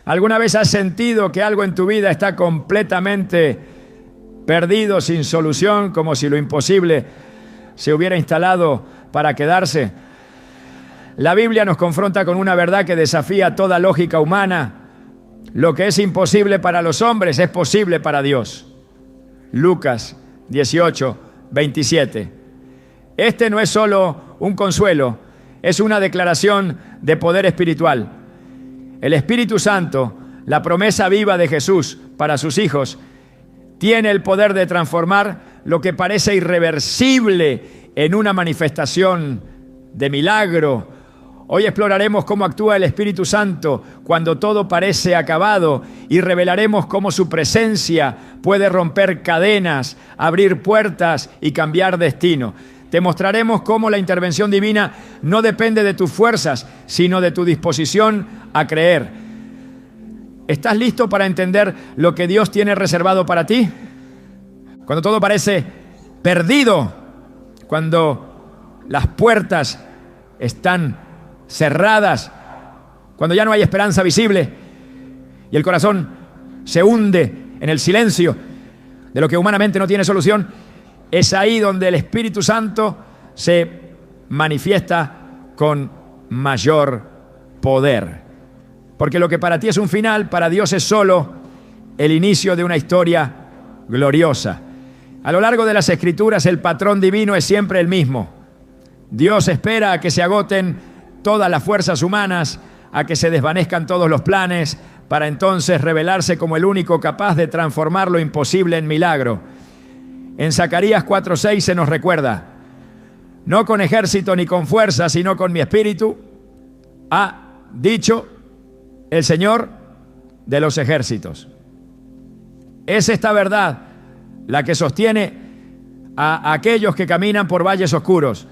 ¿Alguna vez has sentido que algo en tu vida está completamente perdido, sin solución, como si lo imposible se hubiera instalado para quedarse? La Biblia nos confronta con una verdad que desafía toda lógica humana. Lo que es imposible para los hombres es posible para Dios. Lucas 18, 27. Este no es solo un consuelo, es una declaración de poder espiritual. El Espíritu Santo, la promesa viva de Jesús para sus hijos, tiene el poder de transformar lo que parece irreversible en una manifestación de milagro. Hoy exploraremos cómo actúa el Espíritu Santo cuando todo parece acabado y revelaremos cómo su presencia puede romper cadenas, abrir puertas y cambiar destino. Te mostraremos cómo la intervención divina no depende de tus fuerzas, sino de tu disposición a creer. ¿Estás listo para entender lo que Dios tiene reservado para ti? Cuando todo parece perdido, cuando las puertas están cerradas, cuando ya no hay esperanza visible y el corazón se hunde en el silencio de lo que humanamente no tiene solución, es ahí donde el Espíritu Santo se manifiesta con mayor poder. Porque lo que para ti es un final, para Dios es solo el inicio de una historia gloriosa. A lo largo de las Escrituras, el patrón divino es siempre el mismo. Dios espera a que se agoten todas las fuerzas humanas, a que se desvanezcan todos los planes, para entonces revelarse como el único capaz de transformar lo imposible en milagro. En Zacarías 4:6 se nos recuerda: no con ejército ni con fuerza, sino con mi espíritu, ha dicho el Señor de los ejércitos. Es esta verdad la que sostiene a aquellos que caminan por valles oscuros,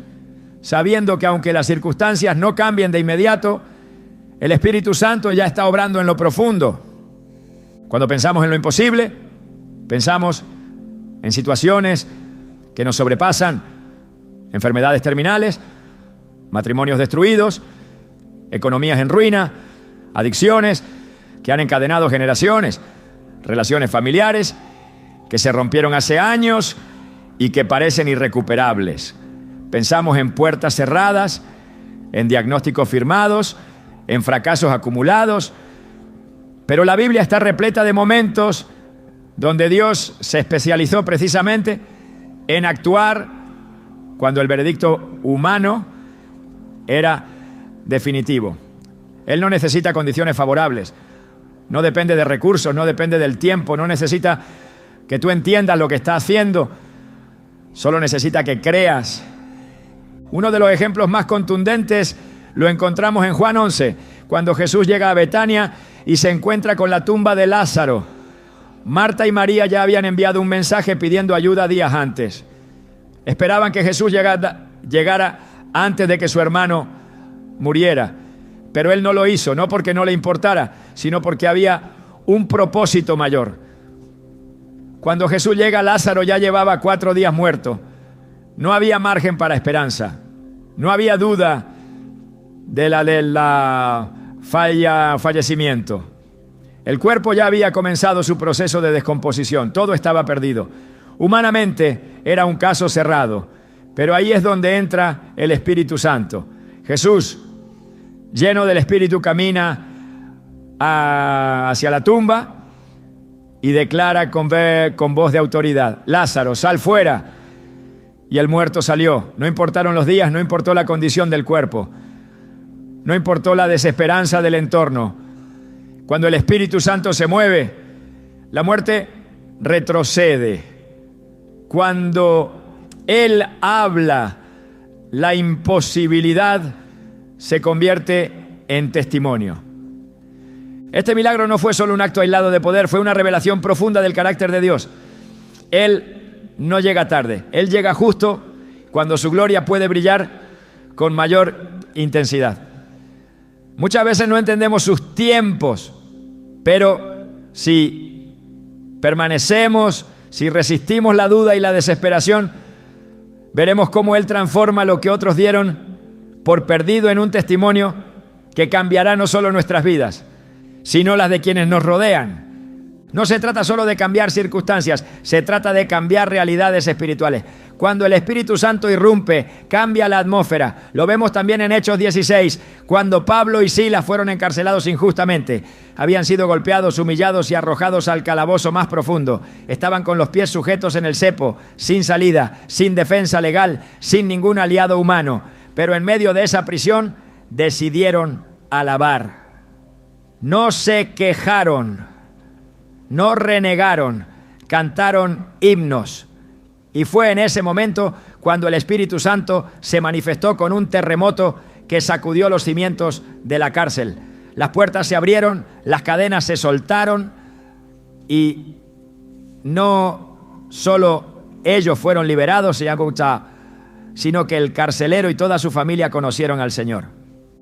sabiendo que aunque las circunstancias no cambien de inmediato, el Espíritu Santo ya está obrando en lo profundo. Cuando pensamos en lo imposible, pensamos en situaciones que nos sobrepasan, enfermedades terminales, matrimonios destruidos, economías en ruina, adicciones que han encadenado generaciones, relaciones familiares que se rompieron hace años y que parecen irrecuperables. Pensamos en puertas cerradas, en diagnósticos firmados, en fracasos acumulados, pero la Biblia está repleta de momentos donde Dios se especializó precisamente en actuar cuando el veredicto humano era definitivo. Él no necesita condiciones favorables, no depende de recursos, no depende del tiempo, no necesita que tú entiendas lo que está haciendo, solo necesita que creas. Uno de los ejemplos más contundentes lo encontramos en Juan 11, cuando Jesús llega a Betania y se encuentra con la tumba de Lázaro. Marta y María ya habían enviado un mensaje pidiendo ayuda días antes. Esperaban que Jesús llegara antes de que su hermano muriera. Pero él no lo hizo, no porque no le importara, sino porque había un propósito mayor. Cuando Jesús llega, Lázaro ya llevaba 4 días muerto. No había margen para esperanza. No había duda de fallecimiento. El cuerpo ya había comenzado su proceso de descomposición. Todo estaba perdido. Humanamente era un caso cerrado. Pero ahí es donde entra el Espíritu Santo. Jesús, lleno del Espíritu, camina hacia la tumba y declara con voz de autoridad: Lázaro, sal fuera. Y el muerto salió. No importaron los días, no importó la condición del cuerpo, no importó la desesperanza del entorno. Cuando el Espíritu Santo se mueve, la muerte retrocede. Cuando Él habla, la imposibilidad se convierte en testimonio. Este milagro no fue solo un acto aislado de poder, fue una revelación profunda del carácter de Dios. Él no llega tarde, Él llega justo cuando su gloria puede brillar con mayor intensidad. Muchas veces no entendemos sus tiempos, pero si permanecemos, si resistimos la duda y la desesperación, veremos cómo Él transforma lo que otros dieron por perdido en un testimonio que cambiará no solo nuestras vidas, sino las de quienes nos rodean. No se trata solo de cambiar circunstancias, se trata de cambiar realidades espirituales. Cuando el Espíritu Santo irrumpe, cambia la atmósfera. Lo vemos también en Hechos 16, cuando Pablo y Silas fueron encarcelados injustamente. Habían sido golpeados, humillados y arrojados al calabozo más profundo. Estaban con los pies sujetos en el cepo, sin salida, sin defensa legal, sin ningún aliado humano. Pero en medio de esa prisión decidieron alabar. No se quejaron, no renegaron, cantaron himnos. Y fue en ese momento cuando el Espíritu Santo se manifestó con un terremoto que sacudió los cimientos de la cárcel. Las puertas se abrieron, las cadenas se soltaron y no solo ellos fueron liberados, sino que el carcelero y toda su familia conocieron al Señor.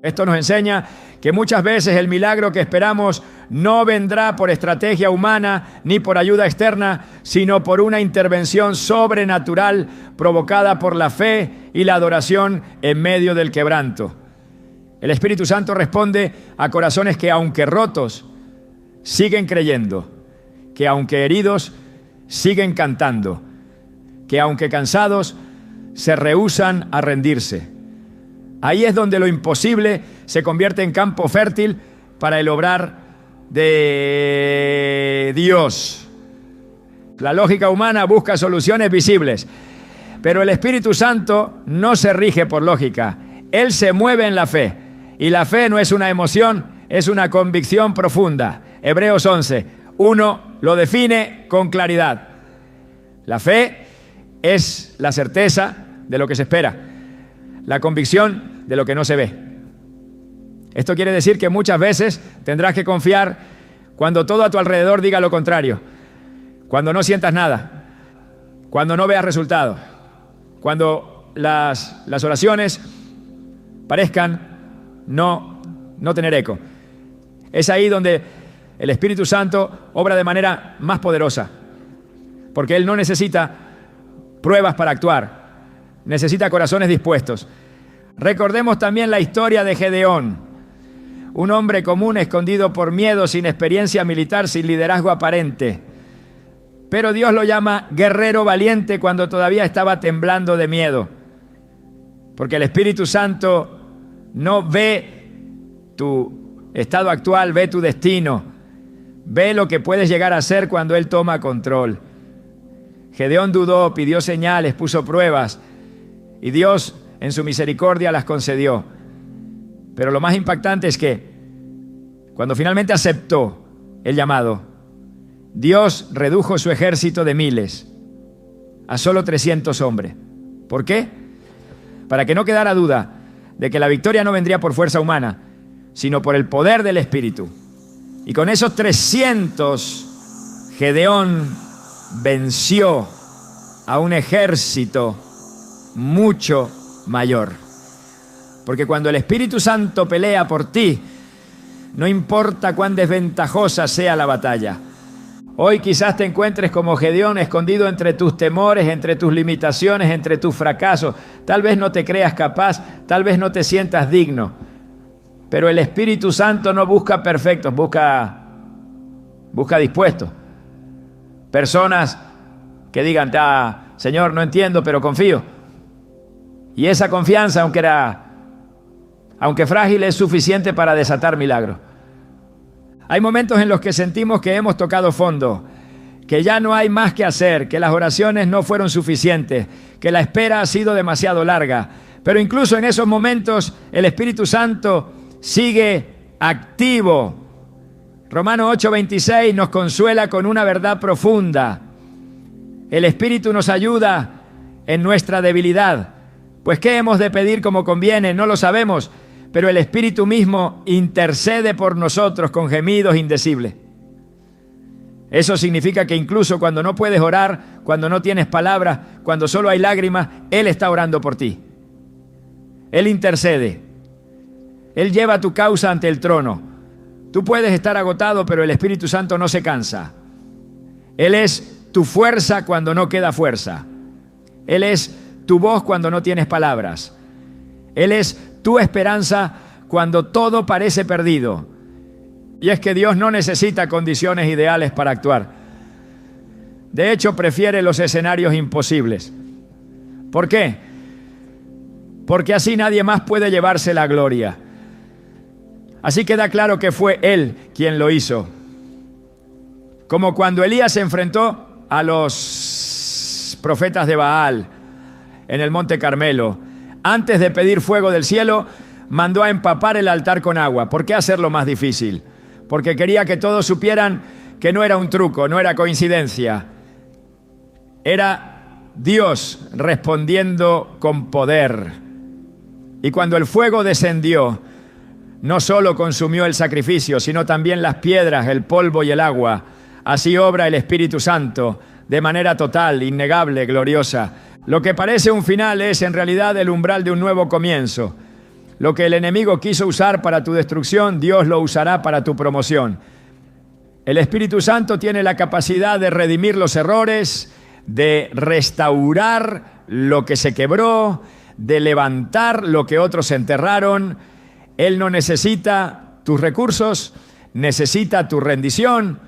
Esto nos enseña que muchas veces el milagro que esperamos no vendrá por estrategia humana ni por ayuda externa, sino por una intervención sobrenatural provocada por la fe y la adoración en medio del quebranto. El Espíritu Santo responde a corazones que, aunque rotos, siguen creyendo, que aunque heridos, siguen cantando, que aunque cansados, se rehúsan a rendirse. Ahí es donde lo imposible se convierte en campo fértil para el obrar de Dios. La lógica humana busca soluciones visibles, pero el Espíritu Santo no se rige por lógica. Él se mueve en la fe, y la fe no es una emoción, es una convicción profunda. Hebreos 11:1 lo define con claridad. La fe es la certeza de lo que se espera, la convicción de lo que no se ve. Esto quiere decir que muchas veces tendrás que confiar cuando todo a tu alrededor diga lo contrario, cuando no sientas nada, cuando no veas resultados, cuando las oraciones parezcan no tener eco. Es ahí donde el Espíritu Santo obra de manera más poderosa, porque Él no necesita pruebas para actuar, necesita corazones dispuestos. Recordemos también la historia de Gedeón, un hombre común escondido por miedo, sin experiencia militar, sin liderazgo aparente. Pero Dios lo llama guerrero valiente cuando todavía estaba temblando de miedo. Porque el Espíritu Santo no ve tu estado actual, ve tu destino, ve lo que puedes llegar a ser cuando Él toma control. Gedeón dudó, pidió señales, puso pruebas, y Dios en su misericordia las concedió. Pero lo más impactante es que cuando finalmente aceptó el llamado, Dios redujo su ejército de miles a solo 300 hombres. ¿Por qué? Para que no quedara duda de que la victoria no vendría por fuerza humana, sino por el poder del Espíritu. Y con esos 300, Gedeón venció a un ejército mucho mayor. Porque cuando el Espíritu Santo pelea por ti, no importa cuán desventajosa sea la batalla. Hoy quizás te encuentres como Gedeón, escondido entre tus temores, entre tus limitaciones, entre tus fracasos. Tal vez no te creas capaz, tal vez no te sientas digno. Pero el Espíritu Santo no busca perfectos, busca dispuestos. Personas que digan, Señor, no entiendo, pero confío. Y esa confianza, aunque frágil, es suficiente para desatar milagros. Hay momentos en los que sentimos que hemos tocado fondo, que ya no hay más que hacer, que las oraciones no fueron suficientes, que la espera ha sido demasiado larga. Pero incluso en esos momentos el Espíritu Santo sigue activo. Romanos 8:26 nos consuela con una verdad profunda. El Espíritu nos ayuda en nuestra debilidad. Pues ¿qué hemos de pedir como conviene? No lo sabemos, pero el Espíritu mismo intercede por nosotros con gemidos indecibles. Eso significa que incluso cuando no puedes orar, cuando no tienes palabras, cuando solo hay lágrimas, Él está orando por ti. Él intercede. Él lleva tu causa ante el trono. Tú puedes estar agotado, pero el Espíritu Santo no se cansa. Él es tu fuerza cuando no queda fuerza. Él es tu voz cuando no tienes palabras. Él es tu esperanza cuando todo parece perdido. Y es que Dios no necesita condiciones ideales para actuar. De hecho, prefiere los escenarios imposibles. ¿Por qué? Porque así nadie más puede llevarse la gloria. Así queda claro que fue Él quien lo hizo. Como cuando Elías se enfrentó a los profetas de Baal en el Monte Carmelo. Antes de pedir fuego del cielo, mandó a empapar el altar con agua. ¿Por qué hacerlo más difícil? Porque quería que todos supieran que no era un truco, no era coincidencia. Era Dios respondiendo con poder. Y cuando el fuego descendió, no solo consumió el sacrificio, sino también las piedras, el polvo y el agua. Así obra el Espíritu Santo, de manera total, innegable, gloriosa. Lo que parece un final es en realidad el umbral de un nuevo comienzo. Lo que el enemigo quiso usar para tu destrucción, Dios lo usará para tu promoción. El Espíritu Santo tiene la capacidad de redimir los errores, de restaurar lo que se quebró, de levantar lo que otros enterraron. Él no necesita tus recursos, necesita tu rendición,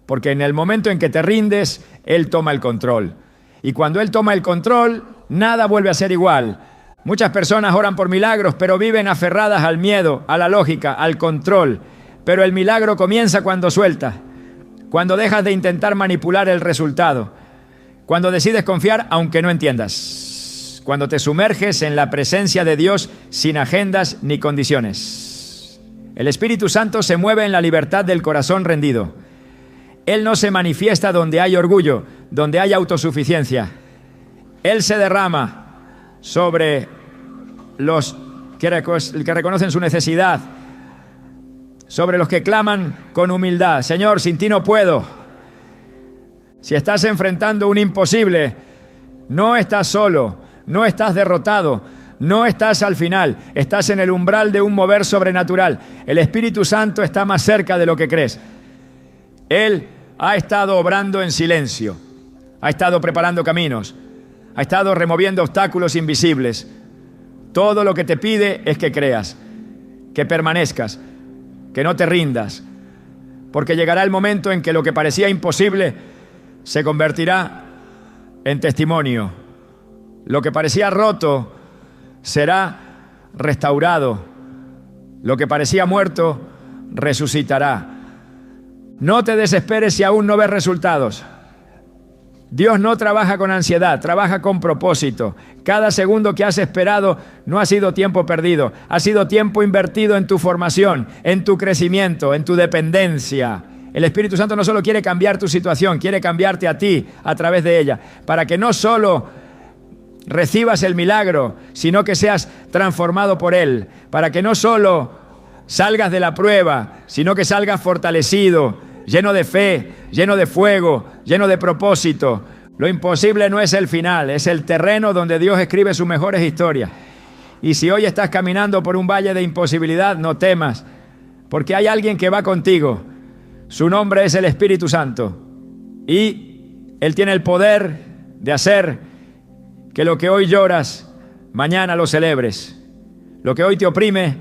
porque en el momento en que te rindes, Él toma el control. Y cuando Él toma el control, nada vuelve a ser igual. Muchas personas oran por milagros, pero viven aferradas al miedo, a la lógica, al control. Pero el milagro comienza cuando sueltas, cuando dejas de intentar manipular el resultado, cuando decides confiar aunque no entiendas, cuando te sumerges en la presencia de Dios sin agendas ni condiciones. El Espíritu Santo se mueve en la libertad del corazón rendido. Él no se manifiesta donde hay orgullo, donde hay autosuficiencia. Él se derrama sobre los que reconocen su necesidad, sobre los que claman con humildad. Señor, sin ti no puedo. Si estás enfrentando un imposible, no estás solo, no estás derrotado, no estás al final, estás en el umbral de un mover sobrenatural. El Espíritu Santo está más cerca de lo que crees. Él ha estado obrando en silencio, ha estado preparando caminos, ha estado removiendo obstáculos invisibles. Todo lo que te pide es que creas, que permanezcas, que no te rindas, porque llegará el momento en que lo que parecía imposible se convertirá en testimonio. Lo que parecía roto será restaurado. Lo que parecía muerto resucitará. No te desesperes si aún no ves resultados. Dios no trabaja con ansiedad, trabaja con propósito. Cada segundo que has esperado no ha sido tiempo perdido, ha sido tiempo invertido en tu formación, en tu crecimiento, en tu dependencia. El Espíritu Santo no solo quiere cambiar tu situación, quiere cambiarte a ti a través de ella, para que no solo recibas el milagro, sino que seas transformado por Él, para que no solo salgas de la prueba, sino que salgas fortalecido, lleno de fe, lleno de fuego, lleno de propósito. Lo imposible no es el final, es el terreno donde Dios escribe sus mejores historias. Y si hoy estás caminando por un valle de imposibilidad, no temas, porque hay alguien que va contigo. Su nombre es el Espíritu Santo. Y Él tiene el poder de hacer que lo que hoy lloras, mañana lo celebres. Lo que hoy te oprime,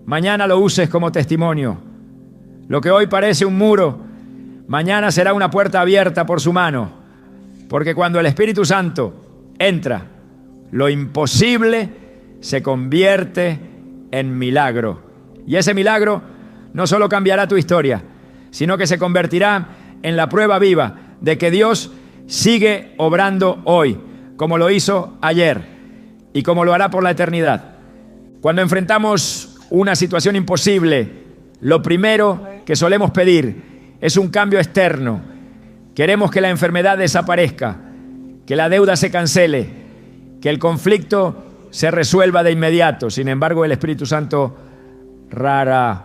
mañana lo uses como testimonio. Lo que hoy parece un muro, mañana será una puerta abierta por su mano. Porque cuando el Espíritu Santo entra, lo imposible se convierte en milagro. Y ese milagro no solo cambiará tu historia, sino que se convertirá en la prueba viva de que Dios sigue obrando hoy, como lo hizo ayer y como lo hará por la eternidad. Cuando enfrentamos una situación imposible, lo primero que solemos pedir es un cambio externo. Queremos que la enfermedad desaparezca, que la deuda se cancele, que el conflicto se resuelva de inmediato. Sin embargo, el Espíritu Santo rara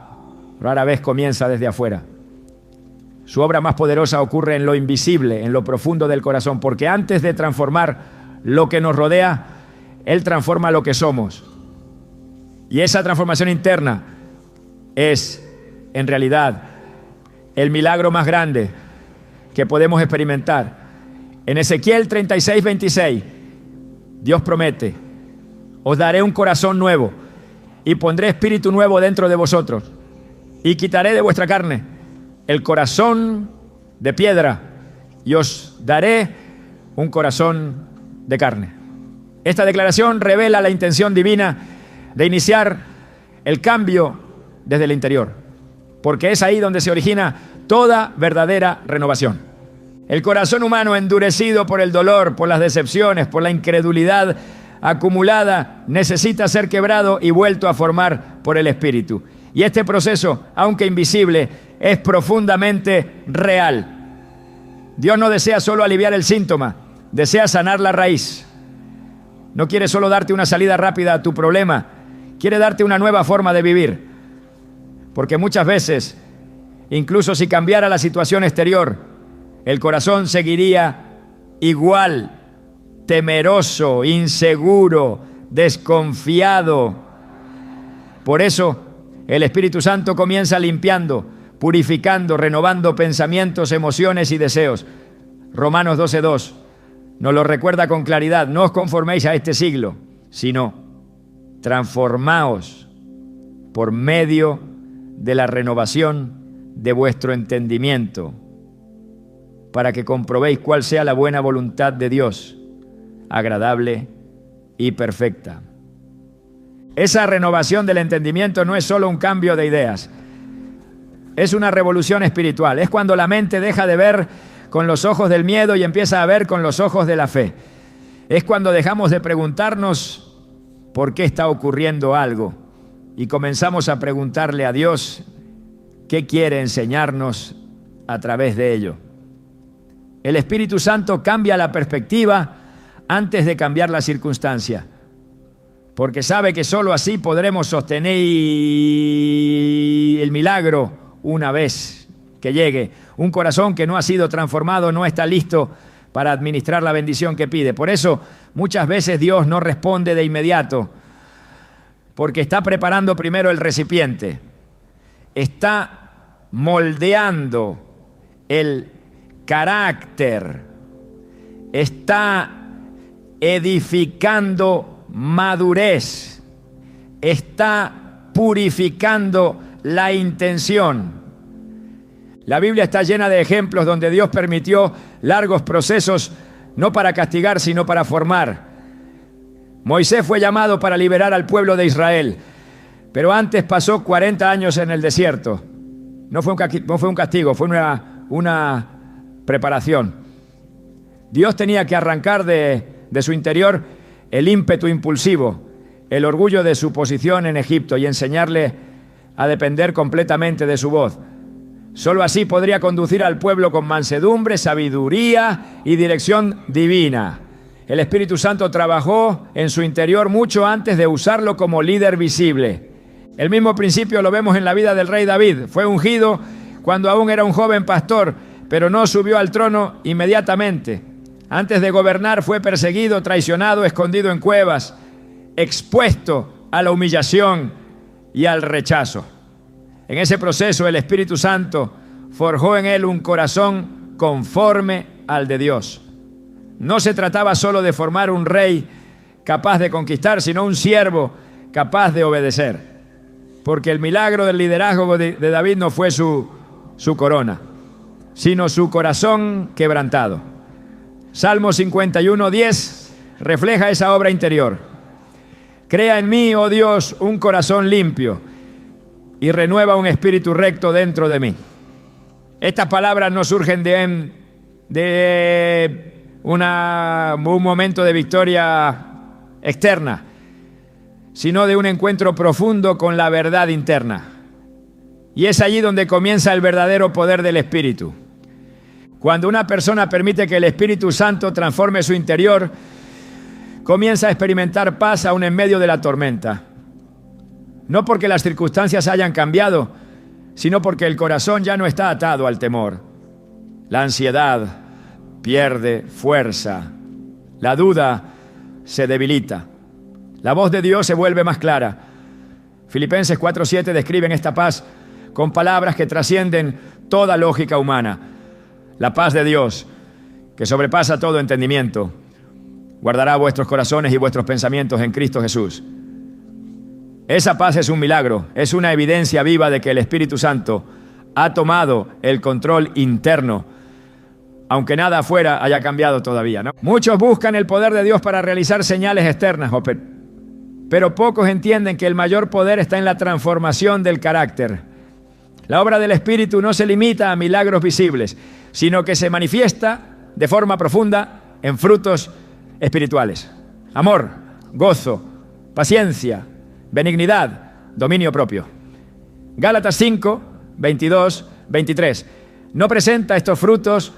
vez comienza desde afuera. Su obra más poderosa ocurre en lo invisible, en lo profundo del corazón, porque antes de transformar lo que nos rodea, Él transforma lo que somos. Y esa transformación interna es, en realidad, el milagro más grande que podemos experimentar. En Ezequiel 36:26, Dios promete: os daré un corazón nuevo y pondré espíritu nuevo dentro de vosotros. y quitaré de vuestra carne el corazón de piedra y os daré un corazón de carne. Esta declaración revela la intención divina de iniciar el cambio desde el interior, porque es ahí donde se origina toda verdadera renovación. El corazón humano endurecido por el dolor, por las decepciones, por la incredulidad acumulada, necesita ser quebrado y vuelto a formar por el Espíritu. Y este proceso, aunque invisible, es profundamente real. Dios no desea solo aliviar el síntoma, desea sanar la raíz. No quiere solo darte una salida rápida a tu problema, quiere darte una nueva forma de vivir. Porque muchas veces, incluso si cambiara la situación exterior, el corazón seguiría igual, temeroso, inseguro, desconfiado. Por eso, el Espíritu Santo comienza limpiando, purificando, renovando pensamientos, emociones y deseos. Romanos 12:2 nos lo recuerda con claridad. No os conforméis a este siglo, sino transformaos por medio de la renovación de vuestro entendimiento, para que comprobéis cuál sea la buena voluntad de Dios, agradable y perfecta. Esa renovación del entendimiento no es solo un cambio de ideas, es una revolución espiritual. Es cuando la mente deja de ver con los ojos del miedo y empieza a ver con los ojos de la fe. Es cuando dejamos de preguntarnos por qué está ocurriendo algo y comenzamos a preguntarle a Dios qué quiere enseñarnos a través de ello. El Espíritu Santo cambia la perspectiva antes de cambiar la circunstancia, porque sabe que solo así podremos sostener el milagro una vez que llegue. Un corazón que no ha sido transformado no está listo para administrar la bendición que pide. Por eso muchas veces Dios no responde de inmediato, porque está preparando primero el recipiente, está moldeando el carácter, está edificando madurez, está purificando la intención. La Biblia está llena de ejemplos donde Dios permitió largos procesos, no para castigar, sino para formar. Moisés fue llamado para liberar al pueblo de Israel, pero antes pasó 40 años en el desierto. No fue un castigo, fue una preparación. Dios tenía que arrancar de su interior el ímpetu impulsivo, el orgullo de su posición en Egipto y enseñarle a depender completamente de su voz. Solo así podría conducir al pueblo con mansedumbre, sabiduría y dirección divina. El Espíritu Santo trabajó en su interior mucho antes de usarlo como líder visible. El mismo principio lo vemos en la vida del rey David. Fue ungido cuando aún era un joven pastor, pero no subió al trono inmediatamente. Antes de gobernar fue perseguido, traicionado, escondido en cuevas, expuesto a la humillación y al rechazo. En ese proceso el Espíritu Santo forjó en él un corazón conforme al de Dios. No se trataba solo de formar un rey capaz de conquistar, sino un siervo capaz de obedecer. Porque el milagro del liderazgo de David no fue su corona, sino su corazón quebrantado. Salmo 51:10 refleja esa obra interior. Crea en mí, oh Dios, un corazón limpio y renueva un espíritu recto dentro de mí. Estas palabras no surgen de un momento de victoria externa, sino de un encuentro profundo con la verdad interna. Y es allí donde comienza el verdadero poder del Espíritu. Cuando una persona permite que el Espíritu Santo transforme su interior, comienza a experimentar paz aún en medio de la tormenta. No porque las circunstancias hayan cambiado, sino porque el corazón ya no está atado al temor. La ansiedad pierde fuerza. La duda se debilita. La voz de Dios se vuelve más clara. Filipenses 4:7 describen esta paz con palabras que trascienden toda lógica humana. La paz de Dios, que sobrepasa todo entendimiento, guardará vuestros corazones y vuestros pensamientos en Cristo Jesús. Esa paz es un milagro, es una evidencia viva de que el Espíritu Santo ha tomado el control interno, aunque nada afuera haya cambiado todavía, ¿no? Muchos buscan el poder de Dios para realizar señales externas, pero pocos entienden que el mayor poder está en la transformación del carácter. La obra del Espíritu no se limita a milagros visibles, sino que se manifiesta de forma profunda en frutos espirituales. Amor, gozo, paciencia, benignidad, dominio propio. Gálatas 5, 22, 23. No presenta estos frutos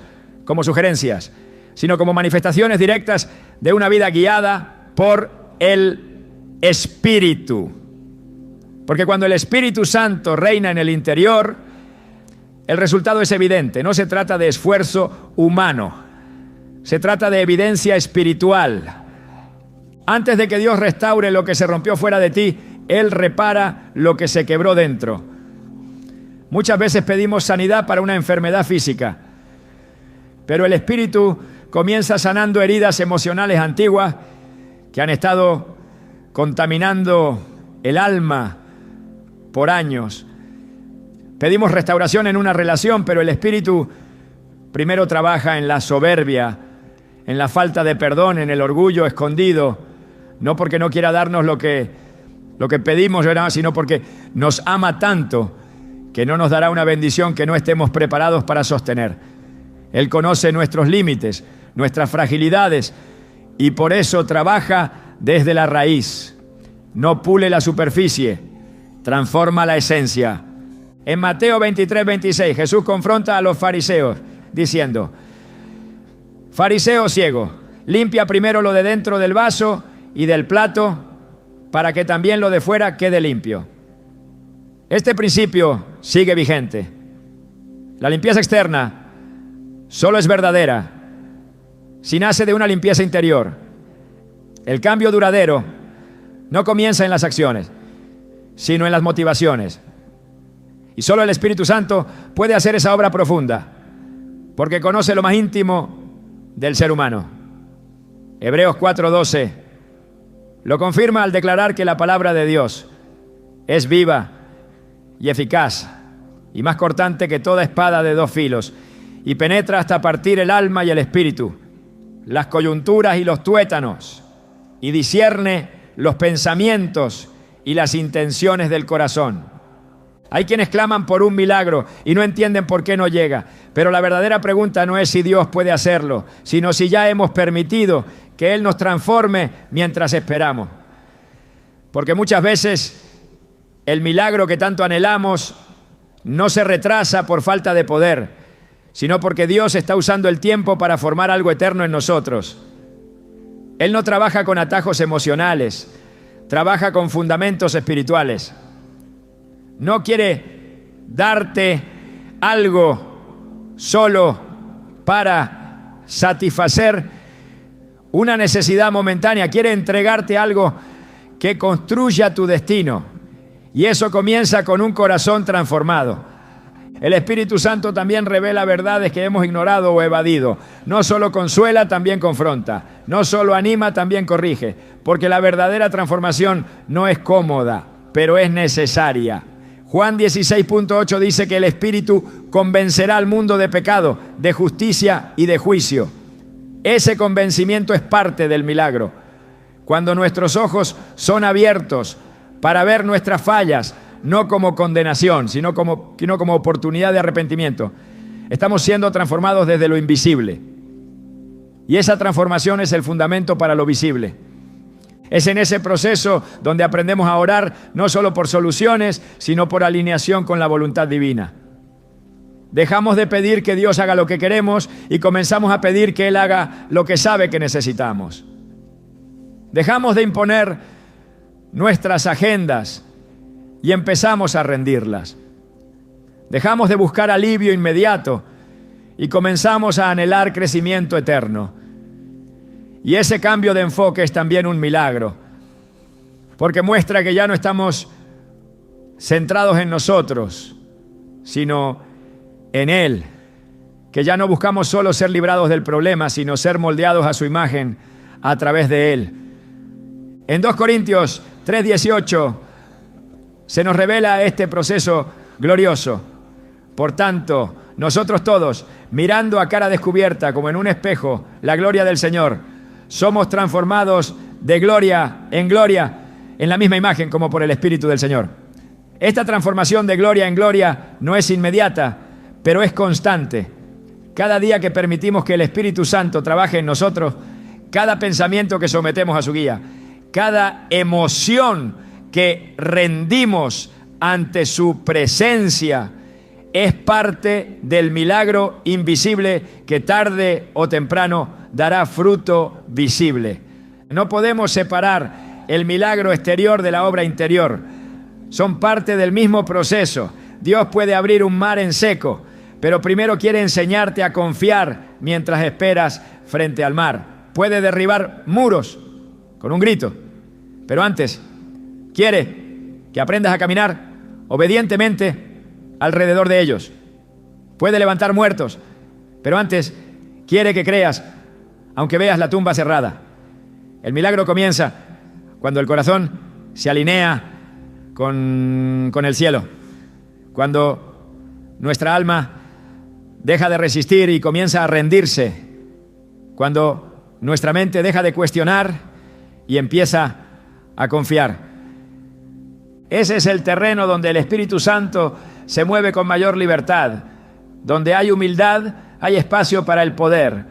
como sugerencias, sino como manifestaciones directas de una vida guiada por el Espíritu. Porque cuando el Espíritu Santo reina en el interior, el resultado es evidente. No se trata de esfuerzo humano, se trata de evidencia espiritual. Antes de que Dios restaure lo que se rompió fuera de ti, Él repara lo que se quebró dentro. Muchas veces pedimos sanidad para una enfermedad física, pero el Espíritu comienza sanando heridas emocionales antiguas que han estado contaminando el alma por años. Pedimos restauración en una relación, pero el Espíritu primero trabaja en la soberbia, en la falta de perdón, en el orgullo escondido, no porque no quiera darnos lo que pedimos, sino porque nos ama tanto que no nos dará una bendición que no estemos preparados para sostener. Él conoce nuestros límites, nuestras fragilidades, y por eso trabaja desde la raíz. No pule la superficie, transforma la esencia. En Mateo 23, 26, Jesús confronta a los fariseos diciendo: fariseo ciego, limpia primero lo de dentro del vaso y del plato para que también lo de fuera quede limpio. Este principio sigue vigente. La limpieza externa solo es verdadera si nace de una limpieza interior. El cambio duradero no comienza en las acciones, sino en las motivaciones. Y solo el Espíritu Santo puede hacer esa obra profunda, porque conoce lo más íntimo del ser humano. Hebreos 4:12 lo confirma al declarar que la palabra de Dios es viva y eficaz y más cortante que toda espada de dos filos, y penetra hasta partir el alma y el espíritu, las coyunturas y los tuétanos, y discierne los pensamientos y las intenciones del corazón. Hay quienes claman por un milagro y no entienden por qué no llega, pero la verdadera pregunta no es si Dios puede hacerlo, sino si ya hemos permitido que Él nos transforme mientras esperamos. Porque muchas veces el milagro que tanto anhelamos no se retrasa por falta de poder, sino porque Dios está usando el tiempo para formar algo eterno en nosotros. Él no trabaja con atajos emocionales, trabaja con fundamentos espirituales. No quiere darte algo solo para satisfacer una necesidad momentánea. Quiere entregarte algo que construya tu destino. Y eso comienza con un corazón transformado. El Espíritu Santo también revela verdades que hemos ignorado o evadido. No solo consuela, también confronta. No solo anima, también corrige. Porque la verdadera transformación no es cómoda, pero es necesaria. Juan 16.8 dice que el Espíritu convencerá al mundo de pecado, de justicia y de juicio. Ese convencimiento es parte del milagro. Cuando nuestros ojos son abiertos para ver nuestras fallas, no como condenación, sino como oportunidad de arrepentimiento, estamos siendo transformados desde lo invisible. Y esa transformación es el fundamento para lo visible. Es en ese proceso donde aprendemos a orar no solo por soluciones, sino por alineación con la voluntad divina. Dejamos de pedir que Dios haga lo que queremos y comenzamos a pedir que Él haga lo que sabe que necesitamos. Dejamos de imponer nuestras agendas y empezamos a rendirlas. Dejamos de buscar alivio inmediato y comenzamos a anhelar crecimiento eterno. Y ese cambio de enfoque es también un milagro, porque muestra que ya no estamos centrados en nosotros, sino en Él, que ya no buscamos solo ser librados del problema, sino ser moldeados a su imagen a través de Él. En 2 Corintios 3:18 Se nos revela este proceso glorioso. Por tanto, nosotros todos, mirando a cara descubierta como en un espejo la gloria del Señor, somos transformados de gloria en la misma imagen como por el Espíritu del Señor. Esta transformación de gloria en gloria no es inmediata, pero es constante. Cada día que permitimos que el Espíritu Santo trabaje en nosotros, cada pensamiento que sometemos a su guía, cada emoción que rendimos ante su presencia, es parte del milagro invisible que tarde o temprano dará fruto visible. No podemos separar el milagro exterior de la obra interior. Son parte del mismo proceso. Dios puede abrir un mar en seco, pero primero quiere enseñarte a confiar mientras esperas frente al mar. Puede derribar muros con un grito, pero antes quiere que aprendas a caminar obedientemente alrededor de ellos. Puede levantar muertos, pero antes quiere que creas, aunque veas la tumba cerrada. El milagro comienza cuando el corazón se alinea con el cielo, cuando nuestra alma deja de resistir y comienza a rendirse, cuando nuestra mente deja de cuestionar y empieza a confiar. Ese es el terreno donde el Espíritu Santo se mueve con mayor libertad. Donde hay humildad, hay espacio para el poder.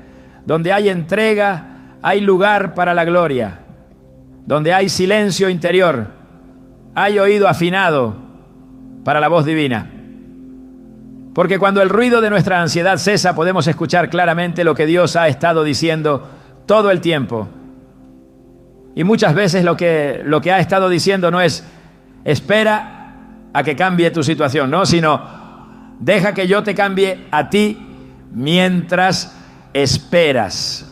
Donde hay entrega, hay lugar para la gloria. Donde hay silencio interior, hay oído afinado para la voz divina. Porque cuando el ruido de nuestra ansiedad cesa, podemos escuchar claramente lo que Dios ha estado diciendo todo el tiempo. Y muchas veces lo que ha estado diciendo no es espera a que cambie tu situación, no, sino deja que yo te cambie a ti mientras esperas.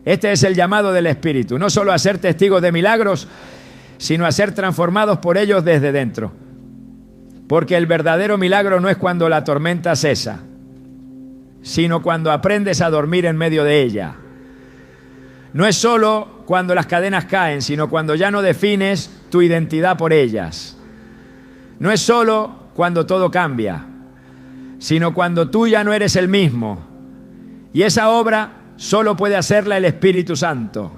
Este es el llamado del Espíritu, no solo a ser testigos de milagros, sino a ser transformados por ellos desde dentro. Porque el verdadero milagro no es cuando la tormenta cesa, sino cuando aprendes a dormir en medio de ella. No es solo cuando las cadenas caen, sino cuando ya no defines tu identidad por ellas. No es solo cuando todo cambia, sino cuando tú ya no eres el mismo. Y esa obra solo puede hacerla el Espíritu Santo.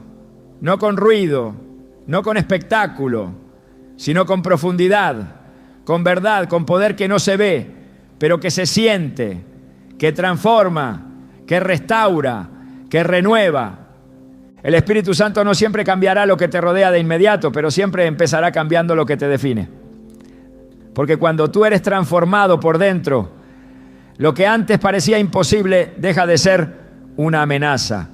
No con ruido, no con espectáculo, sino con profundidad, con verdad, con poder que no se ve, pero que se siente, que transforma, que restaura, que renueva. El Espíritu Santo no siempre cambiará lo que te rodea de inmediato, pero siempre empezará cambiando lo que te define. Porque cuando tú eres transformado por dentro, lo que antes parecía imposible deja de ser una amenaza.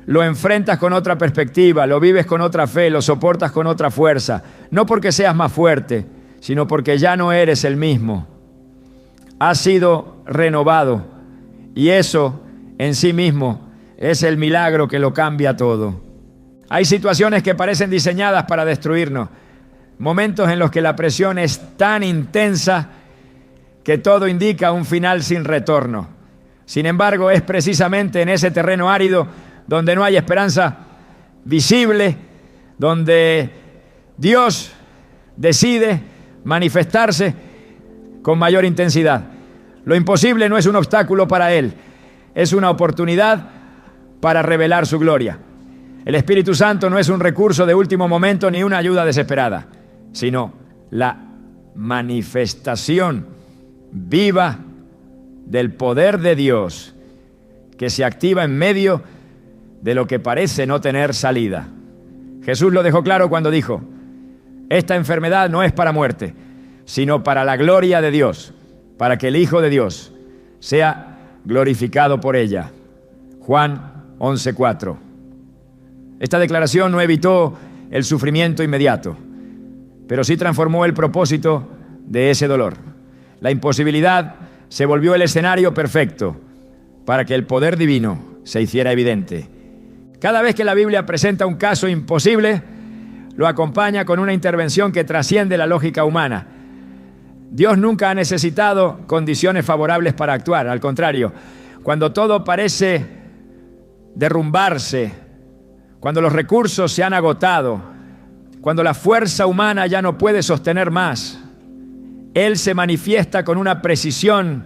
Lo enfrentas con otra perspectiva, lo vives con otra fe, lo soportas con otra fuerza. No porque seas más fuerte, sino porque ya no eres el mismo. Has sido renovado y eso en sí mismo es el milagro que lo cambia todo. Hay situaciones que parecen diseñadas para destruirnos. Momentos en los que la presión es tan intensa que todo indica un final sin retorno. Sin embargo, es precisamente en ese terreno árido donde no hay esperanza visible, donde Dios decide manifestarse con mayor intensidad. Lo imposible no es un obstáculo para Él, es una oportunidad para revelar su gloria. El Espíritu Santo no es un recurso de último momento ni una ayuda desesperada, sino la manifestación viva del poder de Dios que se activa en medio de lo que parece no tener salida. Jesús lo dejó claro cuando dijo: esta enfermedad no es para muerte, sino para la gloria de Dios, para que el Hijo de Dios sea glorificado por ella. Juan 11:4. Esta declaración no evitó el sufrimiento inmediato, pero sí transformó el propósito de ese dolor. La imposibilidad se volvió el escenario perfecto para que el poder divino se hiciera evidente. Cada vez que la Biblia presenta un caso imposible, lo acompaña con una intervención que trasciende la lógica humana. Dios nunca ha necesitado condiciones favorables para actuar. Al contrario, cuando todo parece derrumbarse, cuando los recursos se han agotado, cuando la fuerza humana ya no puede sostener más, Él se manifiesta con una precisión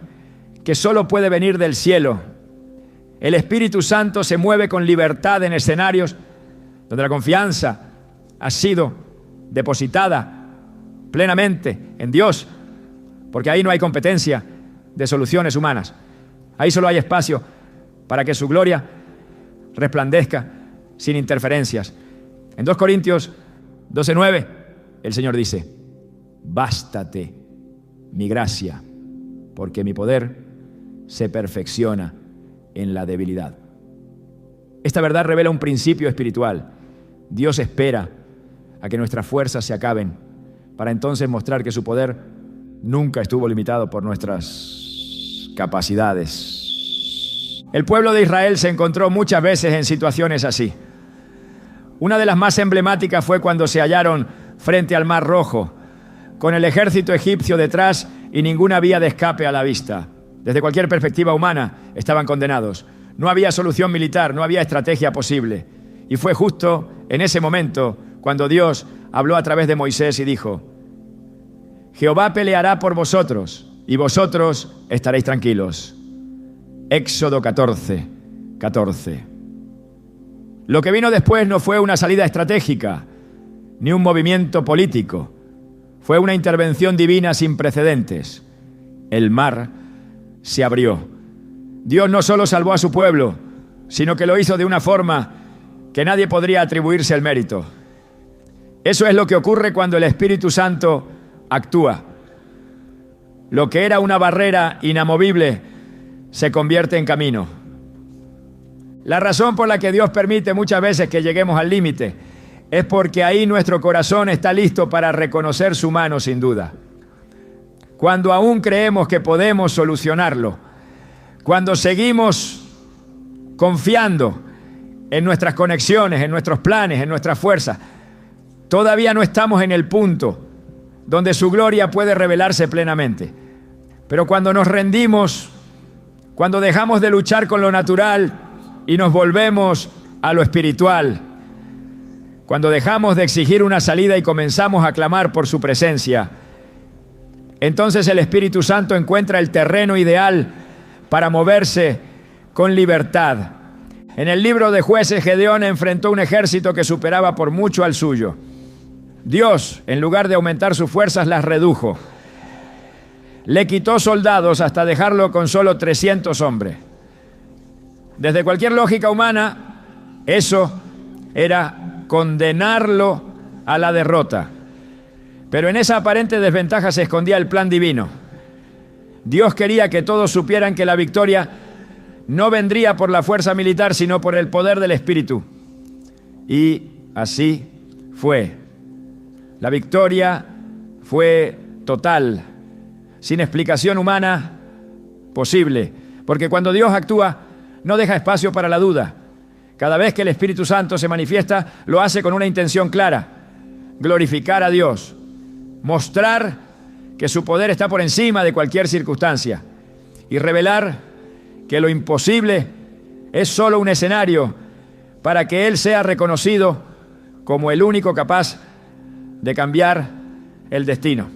que solo puede venir del cielo. El Espíritu Santo se mueve con libertad en escenarios donde la confianza ha sido depositada plenamente en Dios, porque ahí no hay competencia de soluciones humanas. Ahí solo hay espacio para que su gloria resplandezca sin interferencias. En 2 Corintios 12:9, el Señor dice: bástate mi gracia, porque mi poder se perfecciona en la debilidad. Esta verdad revela un principio espiritual. Dios espera a que nuestras fuerzas se acaben para entonces mostrar que su poder nunca estuvo limitado por nuestras capacidades. El pueblo de Israel se encontró muchas veces en situaciones así. Una de las más emblemáticas fue cuando se hallaron frente al Mar Rojo, con el ejército egipcio detrás y ninguna vía de escape a la vista. Desde cualquier perspectiva humana estaban condenados. No había solución militar, no había estrategia posible. Y fue justo en ese momento cuando Dios habló a través de Moisés y dijo: Jehová peleará por vosotros y vosotros estaréis tranquilos. Éxodo 14:14. Lo que vino después no fue una salida estratégica, ni un movimiento político. Fue una intervención divina sin precedentes. El mar se abrió. Dios no solo salvó a su pueblo, sino que lo hizo de una forma que nadie podría atribuirse el mérito. Eso es lo que ocurre cuando el Espíritu Santo actúa. Lo que era una barrera inamovible se convierte en camino. La razón por la que Dios permite muchas veces que lleguemos al límite es porque ahí nuestro corazón está listo para reconocer su mano, sin duda. Cuando aún creemos que podemos solucionarlo, cuando seguimos confiando en nuestras conexiones, en nuestros planes, en nuestras fuerzas, todavía no estamos en el punto donde su gloria puede revelarse plenamente. Pero cuando nos rendimos, cuando dejamos de luchar con lo natural y nos volvemos a lo espiritual, cuando dejamos de exigir una salida y comenzamos a clamar por su presencia, entonces el Espíritu Santo encuentra el terreno ideal para moverse con libertad. En el libro de Jueces, Gedeón enfrentó un ejército que superaba por mucho al suyo. Dios, en lugar de aumentar sus fuerzas, las redujo. Le quitó soldados hasta dejarlo con solo 300 hombres. Desde cualquier lógica humana, eso era condenarlo a la derrota. Pero en esa aparente desventaja se escondía el plan divino. Dios quería que todos supieran que la victoria no vendría por la fuerza militar, sino por el poder del Espíritu. Y así fue. La victoria fue total, sin explicación humana posible, porque cuando Dios actúa, no deja espacio para la duda. Cada vez que el Espíritu Santo se manifiesta, lo hace con una intención clara: glorificar a Dios, mostrar que su poder está por encima de cualquier circunstancia y revelar que lo imposible es solo un escenario para que Él sea reconocido como el único capaz de cambiar el destino.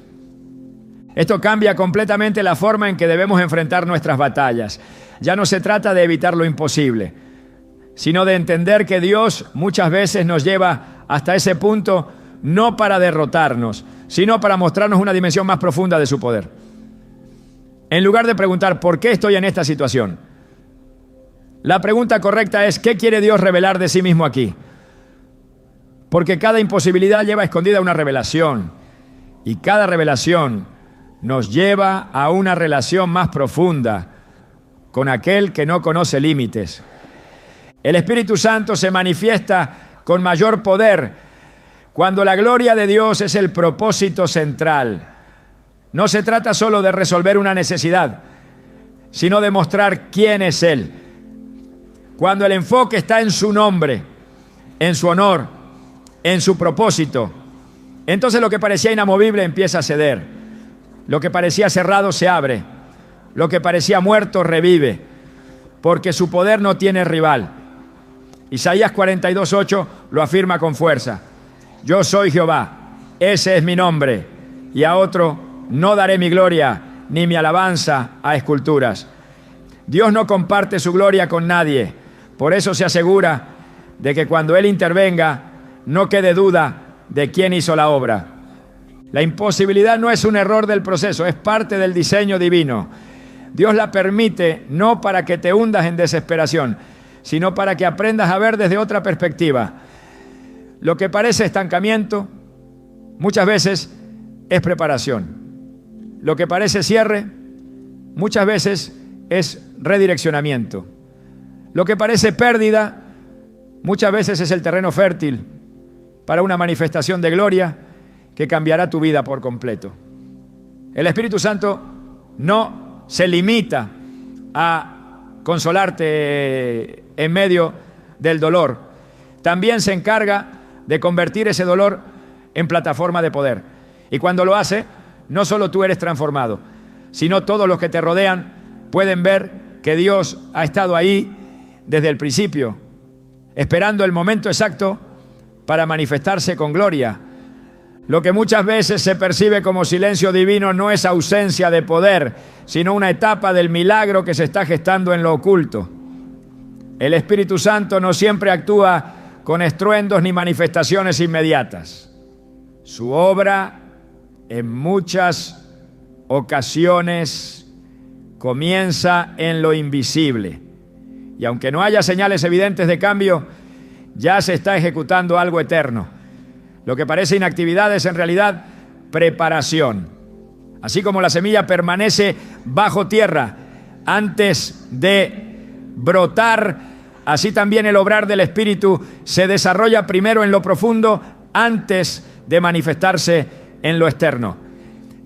Esto cambia completamente la forma en que debemos enfrentar nuestras batallas. Ya no se trata de evitar lo imposible, sino de entender que Dios muchas veces nos lleva hasta ese punto no para derrotarnos, sino para mostrarnos una dimensión más profunda de su poder. En lugar de preguntar ¿por qué estoy en esta situación?, la pregunta correcta es ¿qué quiere Dios revelar de sí mismo aquí? Porque cada imposibilidad lleva escondida una revelación, y cada revelación nos lleva a una relación más profunda con aquel que no conoce límites. El Espíritu Santo se manifiesta con mayor poder cuando la gloria de Dios es el propósito central. No se trata solo de resolver una necesidad, sino de mostrar quién es Él. Cuando el enfoque está en su nombre, en su honor, en su propósito, entonces lo que parecía inamovible empieza a ceder. Lo que parecía cerrado se abre. Lo que parecía muerto revive, porque su poder no tiene rival. Isaías 42:8 lo afirma con fuerza. yo soy Jehová, ese es mi nombre, y a otro no daré mi gloria ni mi alabanza a esculturas. Dios no comparte su gloria con nadie, por eso se asegura de que cuando Él intervenga no quede duda de quién hizo la obra. La imposibilidad no es un error del proceso, es parte del diseño divino. Dios la permite no para que te hundas en desesperación, sino para que aprendas a ver desde otra perspectiva. Lo que parece estancamiento, muchas veces es preparación. Lo que parece cierre, muchas veces es redireccionamiento. Lo que parece pérdida, muchas veces es el terreno fértil para una manifestación de gloria que cambiará tu vida por completo. El Espíritu Santo no se limita a consolarte en medio del dolor. También se encarga de convertir ese dolor en plataforma de poder. Y cuando lo hace, no solo tú eres transformado, sino todos los que te rodean pueden ver que Dios ha estado ahí desde el principio, esperando el momento exacto para manifestarse con gloria. Lo que muchas veces se percibe como silencio divino no es ausencia de poder, sino una etapa del milagro que se está gestando en lo oculto. El Espíritu Santo no siempre actúa con estruendos ni manifestaciones inmediatas. Su obra en muchas ocasiones comienza en lo invisible. Y aunque no haya señales evidentes de cambio, ya se está ejecutando algo eterno. Lo que parece inactividad es en realidad preparación. Así como la semilla permanece bajo tierra antes de brotar, así también el obrar del Espíritu se desarrolla primero en lo profundo antes de manifestarse en lo externo.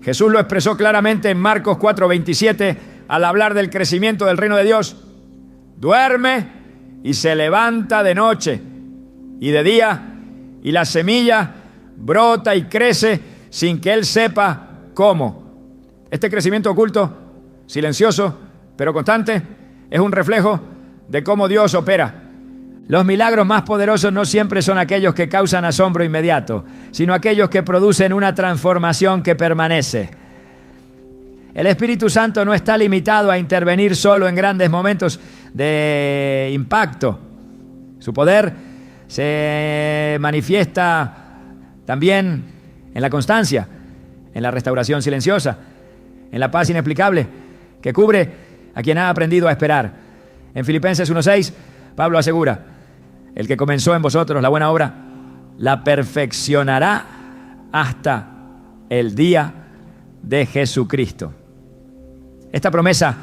Jesús lo expresó claramente en Marcos 4:27 al hablar del crecimiento del reino de Dios. Duerme y se levanta de noche y de día, y la semilla brota y crece sin que él sepa cómo. Este crecimiento oculto, silencioso, pero constante, es un reflejo de cómo Dios opera. Los milagros más poderosos no siempre son aquellos que causan asombro inmediato, sino aquellos que producen una transformación que permanece. El Espíritu Santo no está limitado a intervenir solo en grandes momentos de impacto. Su poder se manifiesta también en la constancia, en la restauración silenciosa, en la paz inexplicable que cubre a quien ha aprendido a esperar. En Filipenses 1:6, Pablo asegura: el que comenzó en vosotros la buena obra, la perfeccionará hasta el día de Jesucristo. Esta promesa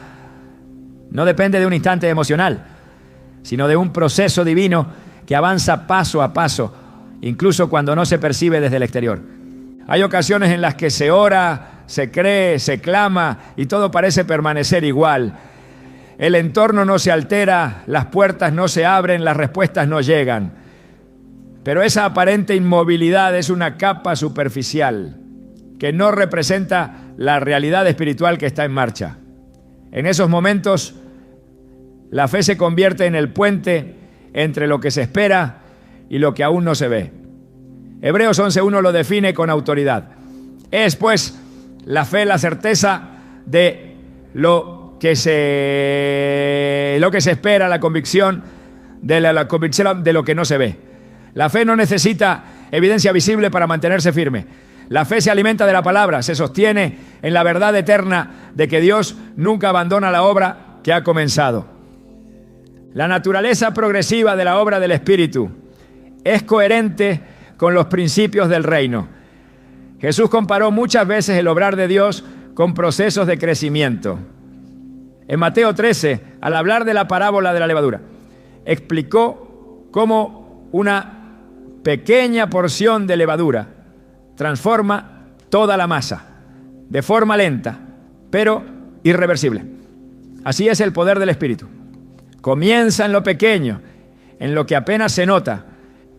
no depende de un instante emocional, sino de un proceso divino que avanza paso a paso, incluso cuando no se percibe desde el exterior. Hay ocasiones en las que se ora, se cree, se clama y todo parece permanecer igual. El entorno no se altera, las puertas no se abren, las respuestas no llegan. Pero esa aparente inmovilidad es una capa superficial que no representa la realidad espiritual que está en marcha. En esos momentos, la fe se convierte en el puente entre lo que se espera y lo que aún no se ve. Hebreos 11:1 lo define con autoridad. Es, pues, la fe la certeza de lo que se espera, la convicción de la convicción de lo que no se ve. La fe no necesita evidencia visible para mantenerse firme. La fe se alimenta de la palabra, se sostiene en la verdad eterna de que Dios nunca abandona la obra que ha comenzado. La naturaleza progresiva de la obra del Espíritu es coherente con los principios del reino. Jesús comparó muchas veces el obrar de Dios con procesos de crecimiento. En Mateo 13, al hablar de la parábola de la levadura, explicó cómo una pequeña porción de levadura transforma toda la masa, de forma lenta, pero irreversible. Así es el poder del Espíritu. Comienza en lo pequeño, en lo que apenas se nota,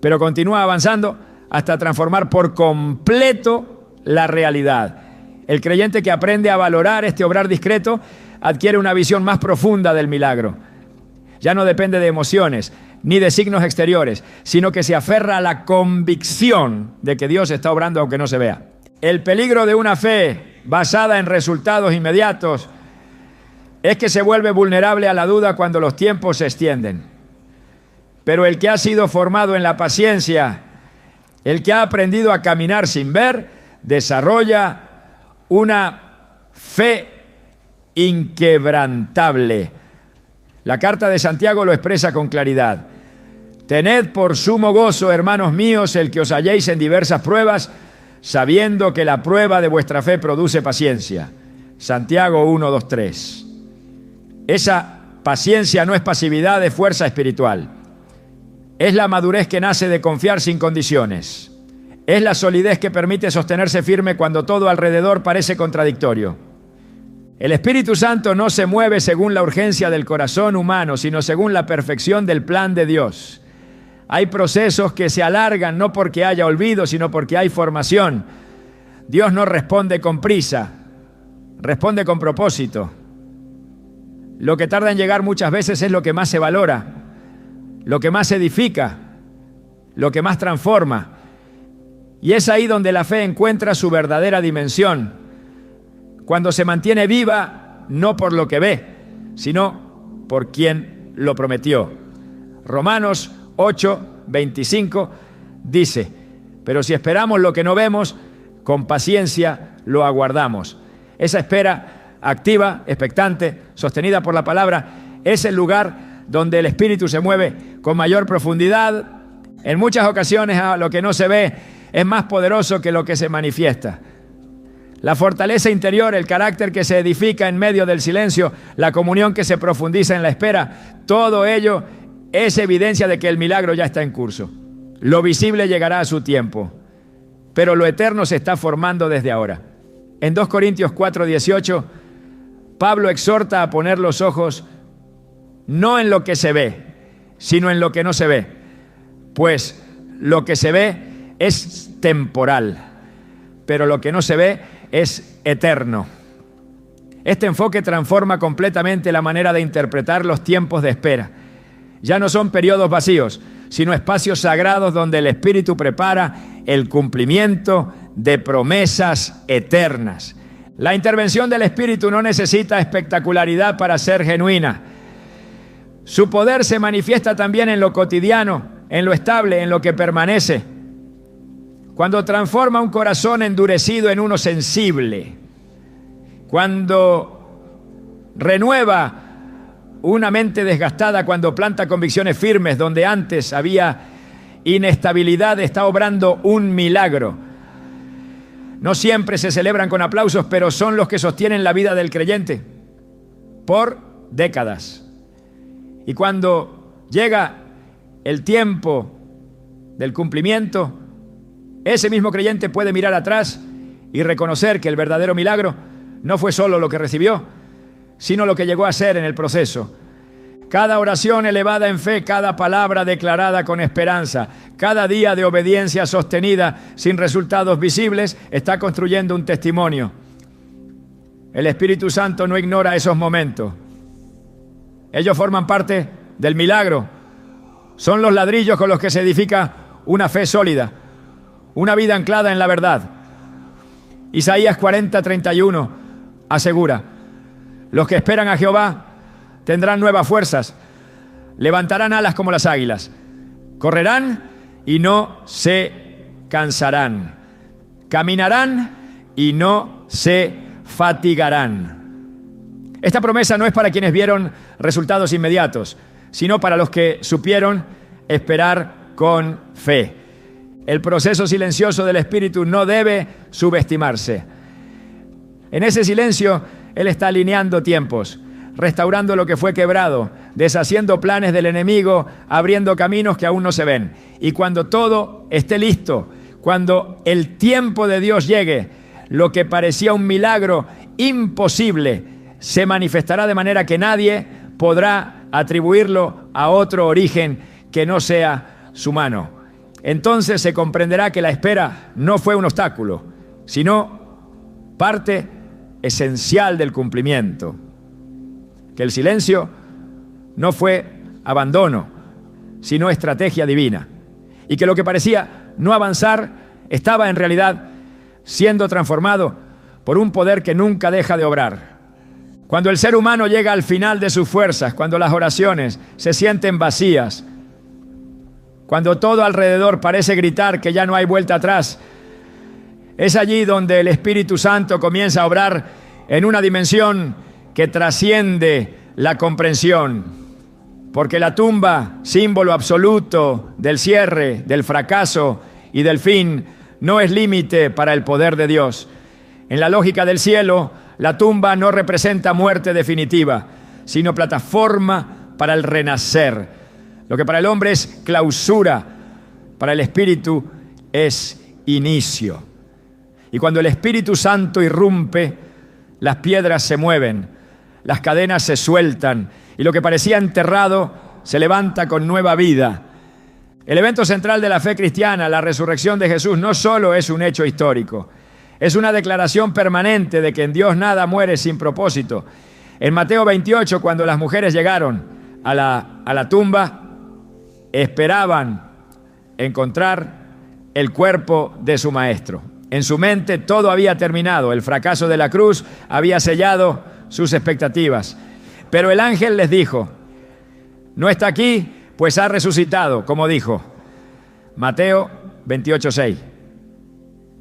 pero continúa avanzando hasta transformar por completo la realidad. El creyente que aprende a valorar este obrar discreto adquiere una visión más profunda del milagro. Ya no depende de emociones, ni de signos exteriores, sino que se aferra a la convicción de que Dios está obrando aunque no se vea. El peligro de una fe basada en resultados inmediatos es que se vuelve vulnerable a la duda cuando los tiempos se extienden. Pero el que ha sido formado en la paciencia, el que ha aprendido a caminar sin ver, desarrolla una fe inquebrantable. La carta de Santiago lo expresa con claridad. Tened por sumo gozo, hermanos míos, el que os halléis en diversas pruebas, sabiendo que la prueba de vuestra fe produce paciencia. Santiago 1, 2, 3. Esa paciencia no es pasividad, es fuerza espiritual. Es la madurez que nace de confiar sin condiciones. Es la solidez que permite sostenerse firme cuando todo alrededor parece contradictorio. El Espíritu Santo no se mueve según la urgencia del corazón humano, sino según la perfección del plan de Dios. Hay procesos que se alargan no porque haya olvido, sino porque hay formación. Dios no responde con prisa, responde con propósito. Lo que tarda en llegar muchas veces es lo que más se valora, lo que más edifica, lo que más transforma. Y es ahí donde la fe encuentra su verdadera dimensión, cuando se mantiene viva no por lo que ve, sino por quien lo prometió. Romanos 8, 25 dice, pero si esperamos lo que no vemos, con paciencia lo aguardamos. Esa espera activa, expectante, sostenida por la palabra, es el lugar donde el Espíritu se mueve con mayor profundidad. En muchas ocasiones lo que no se ve es más poderoso que lo que se manifiesta. La fortaleza interior, el carácter que se edifica en medio del silencio, la comunión que se profundiza en la espera, todo ello es evidencia de que el milagro ya está en curso. Lo visible llegará a su tiempo, pero lo eterno se está formando desde ahora. En 2 Corintios 4:18, Pablo exhorta a poner los ojos no en lo que se ve, sino en lo que no se ve, pues lo que se ve es temporal, pero lo que no se ve es eterno. Este enfoque transforma completamente la manera de interpretar los tiempos de espera. Ya no son periodos vacíos, sino espacios sagrados donde el Espíritu prepara el cumplimiento de promesas eternas. La intervención del Espíritu no necesita espectacularidad para ser genuina. Su poder se manifiesta también en lo cotidiano, en lo estable, en lo que permanece. Cuando transforma un corazón endurecido en uno sensible, cuando renueva una mente desgastada, cuando planta convicciones firmes donde antes había inestabilidad, está obrando un milagro. No siempre se celebran con aplausos, pero son los que sostienen la vida del creyente por décadas. Y cuando llega el tiempo del cumplimiento, ese mismo creyente puede mirar atrás y reconocer que el verdadero milagro no fue solo lo que recibió, sino lo que llegó a ser en el proceso. Cada oración elevada en fe, cada palabra declarada con esperanza, cada día de obediencia sostenida sin resultados visibles, está construyendo un testimonio. El Espíritu Santo no ignora esos momentos. Ellos forman parte del milagro. Son los ladrillos con los que se edifica una fe sólida, una vida anclada en la verdad. Isaías 40:31 asegura: los que esperan a Jehová tendrán nuevas fuerzas, levantarán alas como las águilas, correrán y no se cansarán, caminarán y no se fatigarán. Esta promesa no es para quienes vieron resultados inmediatos, sino para los que supieron esperar con fe. El proceso silencioso del Espíritu no debe subestimarse. En ese silencio, Él está alineando tiempos, restaurando lo que fue quebrado, deshaciendo planes del enemigo, abriendo caminos que aún no se ven. Y cuando todo esté listo, cuando el tiempo de Dios llegue, lo que parecía un milagro imposible se manifestará de manera que nadie podrá atribuirlo a otro origen que no sea su mano. Entonces se comprenderá que la espera no fue un obstáculo, sino parte esencial del cumplimiento. Que el silencio no fue abandono, sino estrategia divina. Y que lo que parecía no avanzar estaba en realidad siendo transformado por un poder que nunca deja de obrar. Cuando el ser humano llega al final de sus fuerzas, cuando las oraciones se sienten vacías, cuando todo alrededor parece gritar que ya no hay vuelta atrás, es allí donde el Espíritu Santo comienza a obrar en una dimensión que trasciende la comprensión. Porque la tumba, símbolo absoluto del cierre, del fracaso y del fin, no es límite para el poder de Dios. En la lógica del cielo, la tumba no representa muerte definitiva, sino plataforma para el renacer. Lo que para el hombre es clausura, para el Espíritu es inicio. Y cuando el Espíritu Santo irrumpe, las piedras se mueven, las cadenas se sueltan, y lo que parecía enterrado se levanta con nueva vida. El evento central de la fe cristiana, la resurrección de Jesús, no solo es un hecho histórico, es una declaración permanente de que en Dios nada muere sin propósito. En Mateo 28, cuando las mujeres llegaron a la tumba, esperaban encontrar el cuerpo de su maestro. En su mente todo había terminado, el fracaso de la cruz había sellado sus expectativas. Pero el ángel les dijo: no está aquí, pues ha resucitado, como dijo. Mateo 28:6.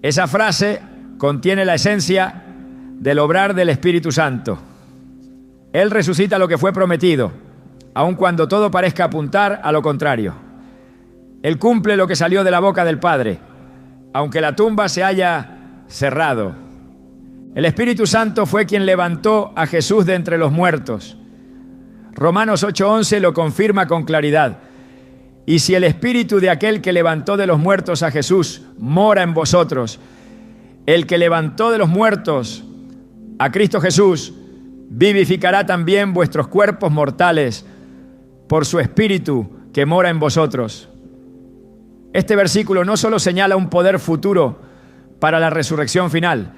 Esa frase contiene la esencia del obrar del Espíritu Santo. Él resucita lo que fue prometido, aun cuando todo parezca apuntar a lo contrario. Él cumple lo que salió de la boca del Padre, aunque la tumba se haya cerrado. El Espíritu Santo fue quien levantó a Jesús de entre los muertos. Romanos 8:11 lo confirma con claridad. Y si el Espíritu de aquel que levantó de los muertos a Jesús mora en vosotros, el que levantó de los muertos a Cristo Jesús vivificará también vuestros cuerpos mortales por su Espíritu que mora en vosotros. Este versículo no solo señala un poder futuro para la resurrección final,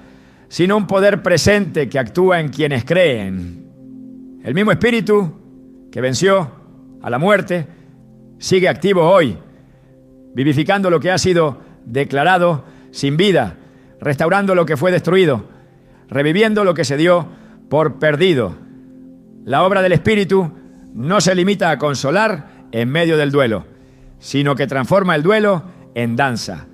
sino un poder presente que actúa en quienes creen. El mismo Espíritu que venció a la muerte sigue activo hoy, vivificando lo que ha sido declarado sin vida, restaurando lo que fue destruido, reviviendo lo que se dio por perdido. La obra del Espíritu no se limita a consolar en medio del duelo, sino que transforma el duelo en danza.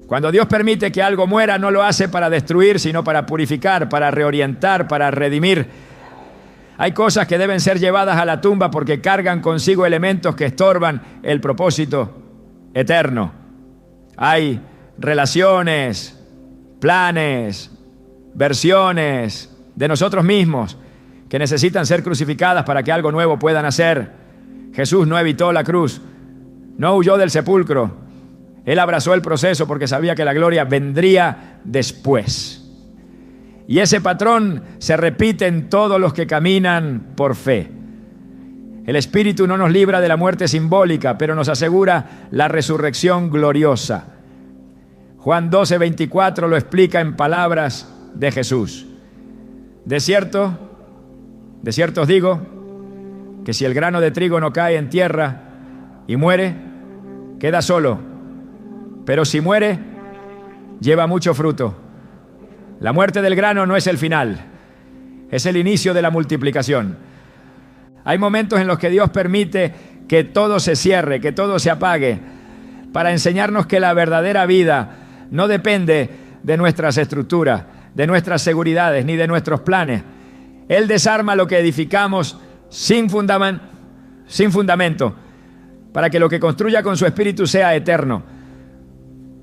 Cuando Dios permite que algo muera, no lo hace para destruir, sino para purificar, para reorientar, para redimir. Hay cosas que deben ser llevadas a la tumba porque cargan consigo elementos que estorban el propósito eterno. Hay relaciones, planes, versiones de nosotros mismos que necesitan ser crucificadas para que algo nuevo pueda nacer. Jesús no evitó la cruz, no huyó del sepulcro. Él abrazó el proceso porque sabía que la gloria vendría después. Y ese patrón se repite en todos los que caminan por fe. El Espíritu no nos libra de la muerte simbólica, pero nos asegura la resurrección gloriosa. Juan 12:24 lo explica en palabras de Jesús. De cierto os digo, que si el grano de trigo no cae en tierra y muere, queda solo. Pero si muere, lleva mucho fruto. La muerte del grano no es el final, es el inicio de la multiplicación. Hay momentos en los que Dios permite que todo se cierre, que todo se apague, para enseñarnos que la verdadera vida no depende de nuestras estructuras, de nuestras seguridades, ni de nuestros planes. Él desarma lo que edificamos sin fundamento, para que lo que construya con su Espíritu sea eterno.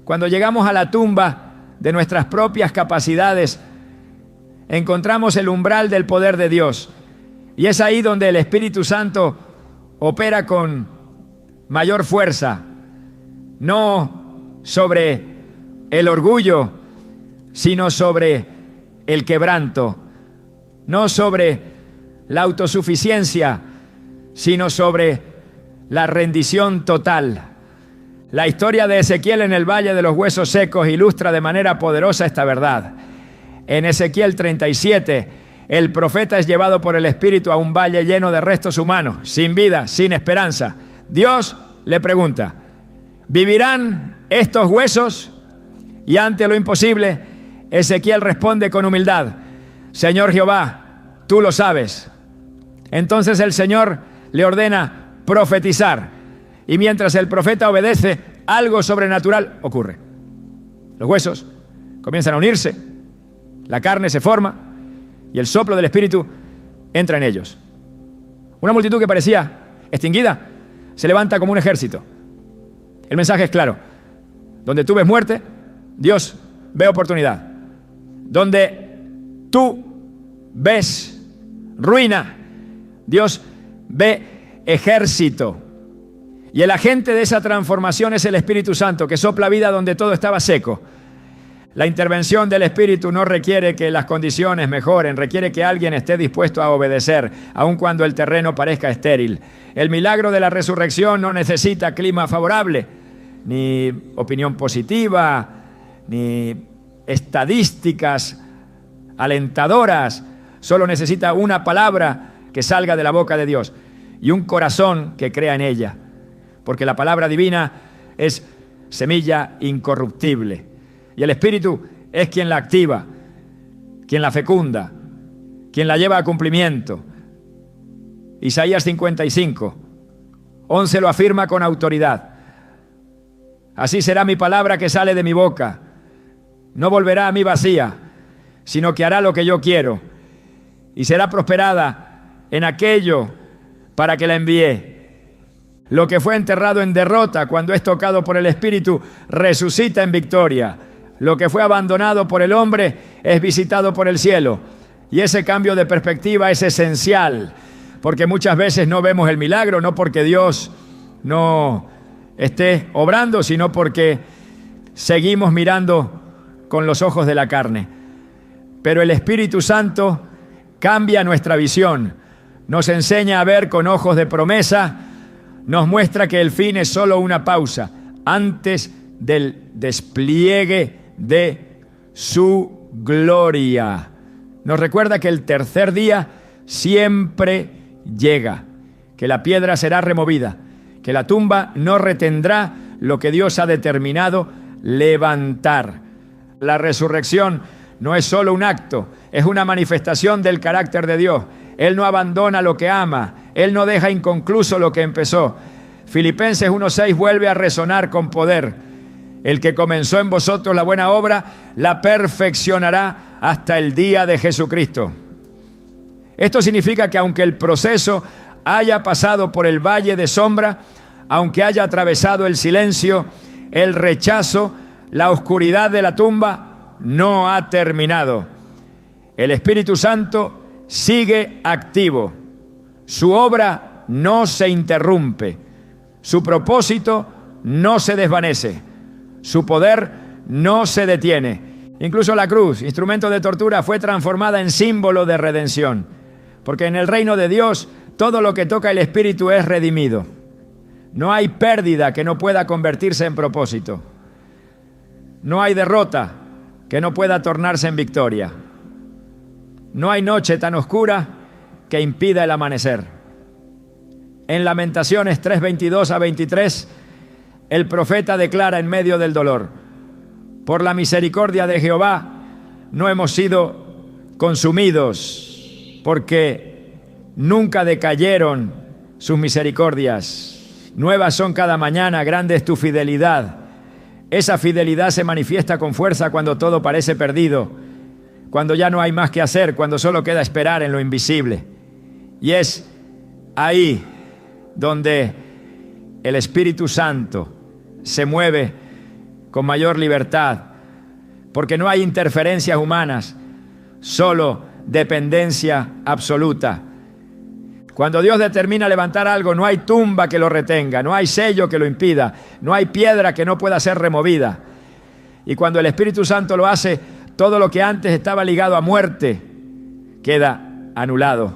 Cuando llegamos a la tumba de nuestras propias capacidades, encontramos el umbral del poder de Dios. Y es ahí donde el Espíritu Santo opera con mayor fuerza, no sobre el orgullo, sino sobre el quebranto, no sobre la autosuficiencia, sino sobre la rendición total. La historia de Ezequiel en el Valle de los Huesos Secos ilustra de manera poderosa esta verdad. En Ezequiel 37, el profeta es llevado por el Espíritu a un valle lleno de restos humanos, sin vida, sin esperanza. Dios le pregunta, ¿vivirán estos huesos? Y ante lo imposible, Ezequiel responde con humildad, Señor Jehová, tú lo sabes. Entonces el Señor le ordena profetizar. Y mientras el profeta obedece, algo sobrenatural ocurre. Los huesos comienzan a unirse, la carne se forma y el soplo del Espíritu entra en ellos. Una multitud que parecía extinguida se levanta como un ejército. El mensaje es claro. Donde tú ves muerte, Dios ve oportunidad. Donde tú ves ruina, Dios ve ejército. Y el agente de esa transformación es el Espíritu Santo, que sopla vida donde todo estaba seco. La intervención del Espíritu no requiere que las condiciones mejoren, requiere que alguien esté dispuesto a obedecer, aun cuando el terreno parezca estéril. El milagro de la resurrección no necesita clima favorable, ni opinión positiva, ni estadísticas alentadoras. Solo necesita una palabra que salga de la boca de Dios y un corazón que crea en ella. Porque la palabra divina es semilla incorruptible. Y el Espíritu es quien la activa, quien la fecunda, quien la lleva a cumplimiento. Isaías 55, 11 lo afirma con autoridad. Así será mi palabra que sale de mi boca. No volverá a mí vacía, sino que hará lo que yo quiero. Y será prosperada en aquello para que la envié. Lo que fue enterrado en derrota cuando es tocado por el Espíritu, resucita en victoria. Lo que fue abandonado por el hombre es visitado por el cielo. Y ese cambio de perspectiva es esencial, porque muchas veces no vemos el milagro, no porque Dios no esté obrando, sino porque seguimos mirando con los ojos de la carne. Pero el Espíritu Santo cambia nuestra visión, nos enseña a ver con ojos de promesa, nos muestra que el fin es solo una pausa antes del despliegue de su gloria. Nos recuerda que el tercer día siempre llega, que la piedra será removida, que la tumba no retendrá lo que Dios ha determinado levantar. La resurrección no es solo un acto, es una manifestación del carácter de Dios. Él no abandona lo que ama, Él no deja inconcluso lo que empezó. Filipenses 1:6 vuelve a resonar con poder. El que comenzó en vosotros la buena obra, la perfeccionará hasta el día de Jesucristo. Esto significa que aunque el proceso haya pasado por el valle de sombra, aunque haya atravesado el silencio, el rechazo, la oscuridad de la tumba, no ha terminado. El Espíritu Santo sigue activo. Su obra no se interrumpe. Su propósito no se desvanece. Su poder no se detiene. Incluso la cruz, instrumento de tortura, fue transformada en símbolo de redención. Porque en el reino de Dios, todo lo que toca el Espíritu es redimido. No hay pérdida que no pueda convertirse en propósito. No hay derrota que no pueda tornarse en victoria. No hay noche tan oscura que impida el amanecer. En Lamentaciones 3:22-23, el profeta declara en medio del dolor: por la misericordia de Jehová no hemos sido consumidos, porque nunca decayeron sus misericordias. Nuevas son cada mañana, grande es tu fidelidad. Esa fidelidad se manifiesta con fuerza cuando todo parece perdido, cuando ya no hay más que hacer, cuando solo queda esperar en lo invisible. Y es ahí donde el Espíritu Santo se mueve con mayor libertad, porque no hay interferencias humanas, solo dependencia absoluta. Cuando Dios determina levantar algo, no hay tumba que lo retenga, no hay sello que lo impida, no hay piedra que no pueda ser removida. Y cuando el Espíritu Santo lo hace, todo lo que antes estaba ligado a muerte queda anulado.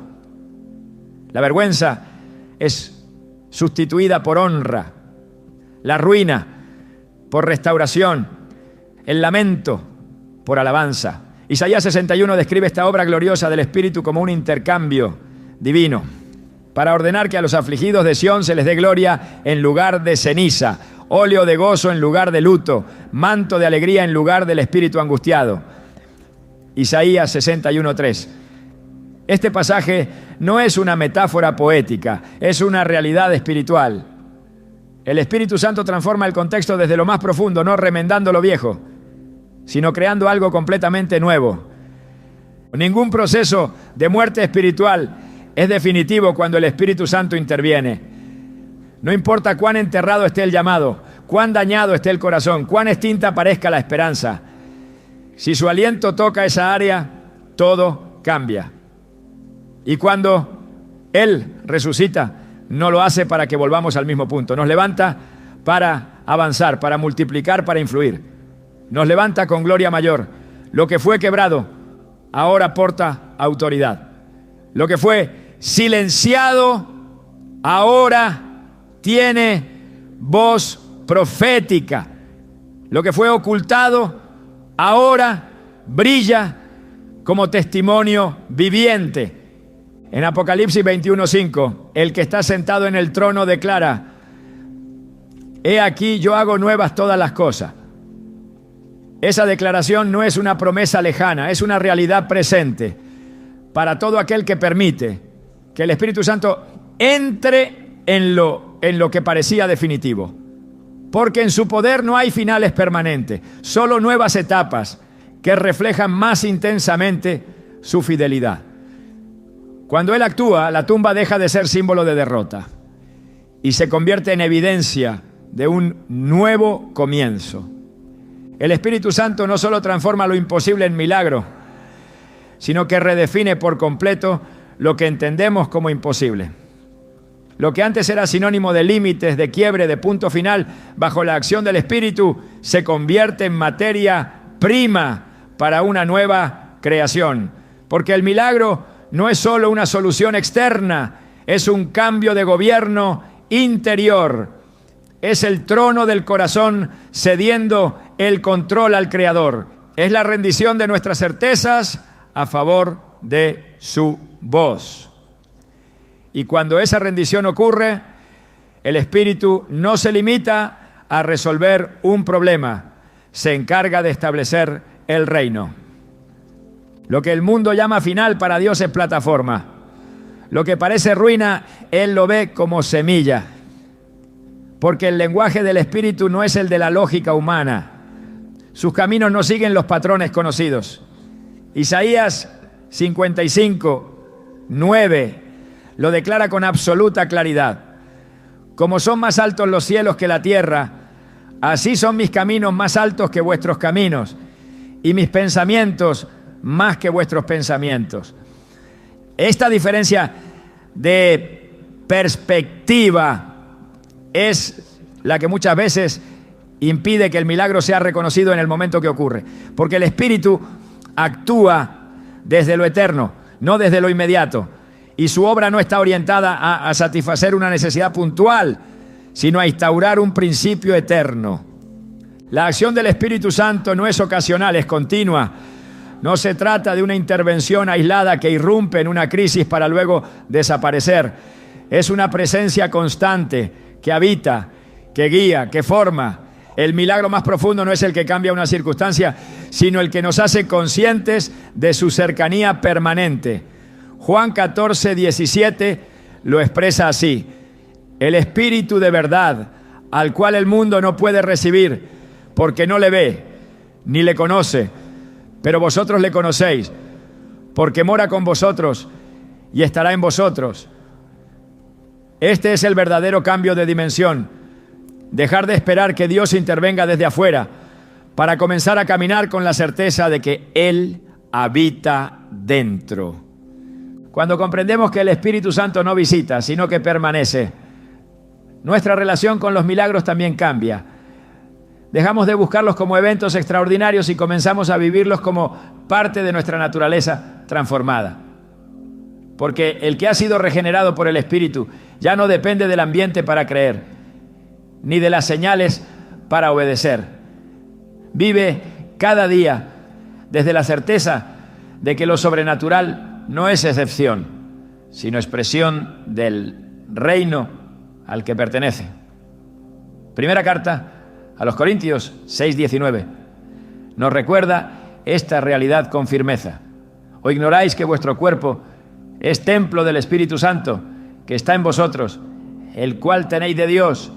La vergüenza es sustituida por honra, la ruina por restauración, el lamento por alabanza. Isaías 61 describe esta obra gloriosa del Espíritu como un intercambio divino. para ordenar que a los afligidos de Sión se les dé gloria en lugar de ceniza, óleo de gozo en lugar de luto, manto de alegría en lugar del espíritu angustiado. Isaías 61:3. Este pasaje no es una metáfora poética, es una realidad espiritual. El Espíritu Santo transforma el contexto desde lo más profundo, no remendando lo viejo, sino creando algo completamente nuevo. Ningún proceso de muerte espiritual es definitivo cuando el Espíritu Santo interviene. No importa cuán enterrado esté el llamado, cuán dañado esté el corazón, cuán extinta parezca la esperanza. Si su aliento toca esa área, todo cambia. Y cuando Él resucita, no lo hace para que volvamos al mismo punto. Nos levanta para avanzar, para multiplicar, para influir. Nos levanta con gloria mayor. Lo que fue quebrado, ahora porta autoridad. Lo que fue silenciado, ahora tiene voz profética. Lo que fue ocultado, ahora brilla como testimonio viviente. En Apocalipsis 21:5, el que está sentado en el trono declara: he aquí, yo hago nuevas todas las cosas. Esa declaración no es una promesa lejana, es una realidad presente para todo aquel que permite que el Espíritu Santo entre en lo que parecía definitivo. Porque en su poder no hay finales permanentes, solo nuevas etapas que reflejan más intensamente su fidelidad. Cuando Él actúa, la tumba deja de ser símbolo de derrota y se convierte en evidencia de un nuevo comienzo. El Espíritu Santo no solo transforma lo imposible en milagro, sino que redefine por completo lo que entendemos como imposible. Lo que antes era sinónimo de límites, de quiebre, de punto final, bajo la acción del Espíritu, se convierte en materia prima para una nueva creación. Porque el milagro no es solo una solución externa, es un cambio de gobierno interior. Es el trono del corazón cediendo el control al Creador. Es la rendición de nuestras certezas a favor de su voz. Y cuando esa rendición ocurre, el Espíritu no se limita a resolver un problema, se encarga de establecer el reino. Lo que el mundo llama final para Dios es plataforma. Lo que parece ruina, Él lo ve como semilla. Porque el lenguaje del Espíritu no es el de la lógica humana. Sus caminos no siguen los patrones conocidos. Isaías 55:9 lo declara con absoluta claridad. Como son más altos los cielos que la tierra, así son mis caminos más altos que vuestros caminos, y mis pensamientos más que vuestros pensamientos. Esta diferencia de perspectiva es la que muchas veces impide que el milagro sea reconocido en el momento que ocurre. Porque el Espíritu actúa desde lo eterno, no desde lo inmediato. Y su obra no está orientada a satisfacer una necesidad puntual, sino a instaurar un principio eterno. La acción del Espíritu Santo no es ocasional, es continua. No se trata de una intervención aislada que irrumpe en una crisis para luego desaparecer. Es una presencia constante que habita, que guía, que forma. El milagro más profundo no es el que cambia una circunstancia, sino el que nos hace conscientes de su cercanía permanente. Juan 14:17 lo expresa así: el Espíritu de verdad, al cual el mundo no puede recibir, porque no le ve, ni le conoce, pero vosotros le conocéis, porque mora con vosotros y estará en vosotros. Este es el verdadero cambio de dimensión. Dejar de esperar que Dios intervenga desde afuera para comenzar a caminar con la certeza de que Él habita dentro. Cuando comprendemos que el Espíritu Santo no visita, sino que permanece, nuestra relación con los milagros también cambia. Dejamos de buscarlos como eventos extraordinarios y comenzamos a vivirlos como parte de nuestra naturaleza transformada. Porque el que ha sido regenerado por el Espíritu ya no depende del ambiente para creer, ni de las señales para obedecer. Vive cada día desde la certeza de que lo sobrenatural no es excepción, sino expresión del reino al que pertenece. Primera carta a los Corintios 6:19 nos recuerda esta realidad con firmeza. ¿O ignoráis que vuestro cuerpo es templo del Espíritu Santo que está en vosotros, el cual tenéis de Dios,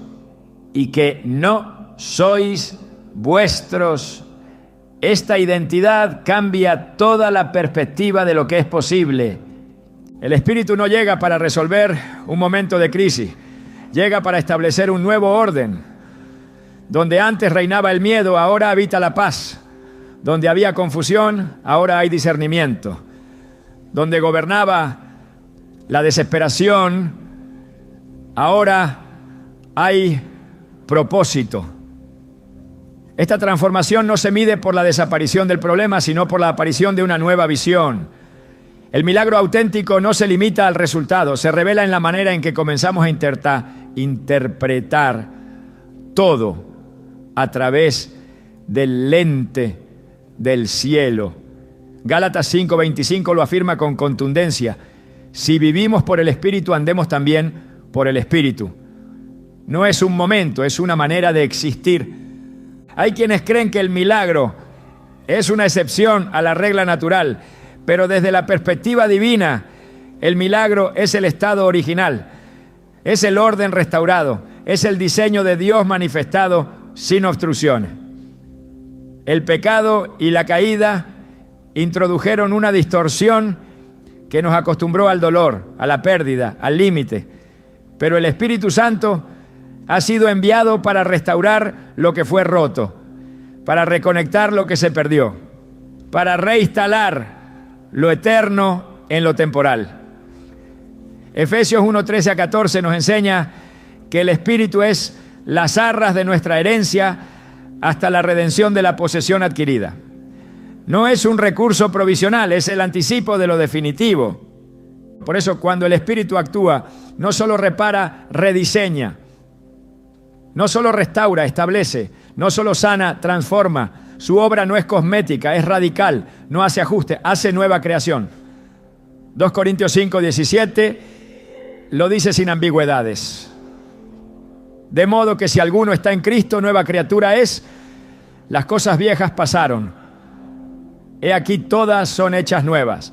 y que no sois vuestros? Esta identidad cambia toda la perspectiva de lo que es posible. El Espíritu no llega para resolver un momento de crisis, llega para establecer un nuevo orden. Donde antes reinaba el miedo, ahora habita la paz. Donde había confusión, ahora hay discernimiento. Donde gobernaba la desesperación, ahora hay propósito. Esta transformación no se mide por la desaparición del problema, sino por la aparición de una nueva visión. El milagro auténtico no se limita al resultado, se revela en la manera en que comenzamos a interpretar todo a través del lente del cielo. Gálatas 5:25 lo afirma con contundencia. Si vivimos por el Espíritu, andemos también por el Espíritu. No es un momento, es una manera de existir. Hay quienes creen que el milagro es una excepción a la regla natural, pero desde la perspectiva divina, el milagro es el estado original, es el orden restaurado, es el diseño de Dios manifestado sin obstrucciones. El pecado y la caída introdujeron una distorsión que nos acostumbró al dolor, a la pérdida, al límite. Pero el Espíritu Santo ha sido enviado para restaurar lo que fue roto, para reconectar lo que se perdió, para reinstalar lo eterno en lo temporal. Efesios 1:13-14 nos enseña que el Espíritu es las arras de nuestra herencia hasta la redención de la posesión adquirida. No es un recurso provisional, es el anticipo de lo definitivo. Por eso, cuando el Espíritu actúa, no solo repara, rediseña. No solo restaura, establece. No solo sana, transforma. Su obra no es cosmética, es radical. No hace ajuste, hace nueva creación. 2 Corintios 5:17 lo dice sin ambigüedades. De modo que si alguno está en Cristo, nueva criatura es. Las cosas viejas pasaron. He aquí todas son hechas nuevas.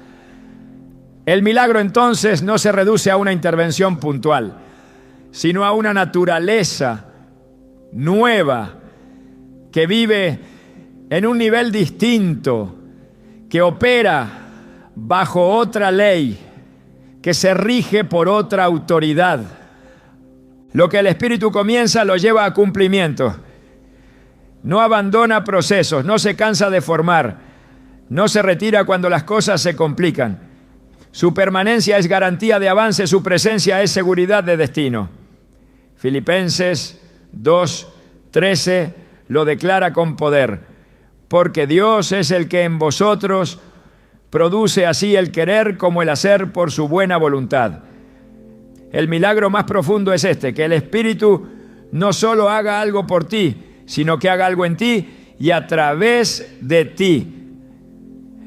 El milagro entonces no se reduce a una intervención puntual, sino a una naturaleza nueva que vive en un nivel distinto, que opera bajo otra ley, que se rige por otra autoridad. Lo que el Espíritu comienza lo lleva a cumplimiento. No abandona procesos, no se cansa de formar, no se retira cuando las cosas se complican. Su permanencia es garantía de avance, su presencia es seguridad de destino. Filipenses 2:13 lo declara con poder. Porque Dios es el que en vosotros produce así el querer como el hacer por su buena voluntad. El milagro más profundo es este, que el Espíritu no solo haga algo por ti, sino que haga algo en ti y a través de ti.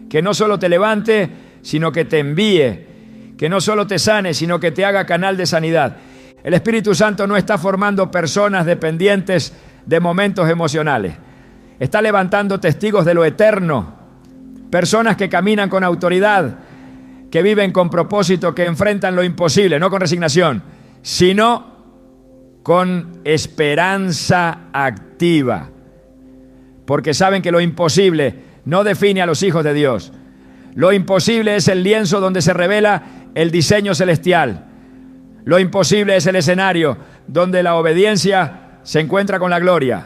Que no solo te levante, sino que te envíe. Que no solo te sane, sino que te haga canal de sanidad. El Espíritu Santo no está formando personas dependientes de momentos emocionales. Está levantando testigos de lo eterno. Personas que caminan con autoridad, que viven con propósito, que enfrentan lo imposible, no con resignación, sino con esperanza activa. Porque saben que lo imposible no define a los hijos de Dios. Lo imposible es el lienzo donde se revela el diseño celestial. Lo imposible es el escenario donde la obediencia se encuentra con la gloria.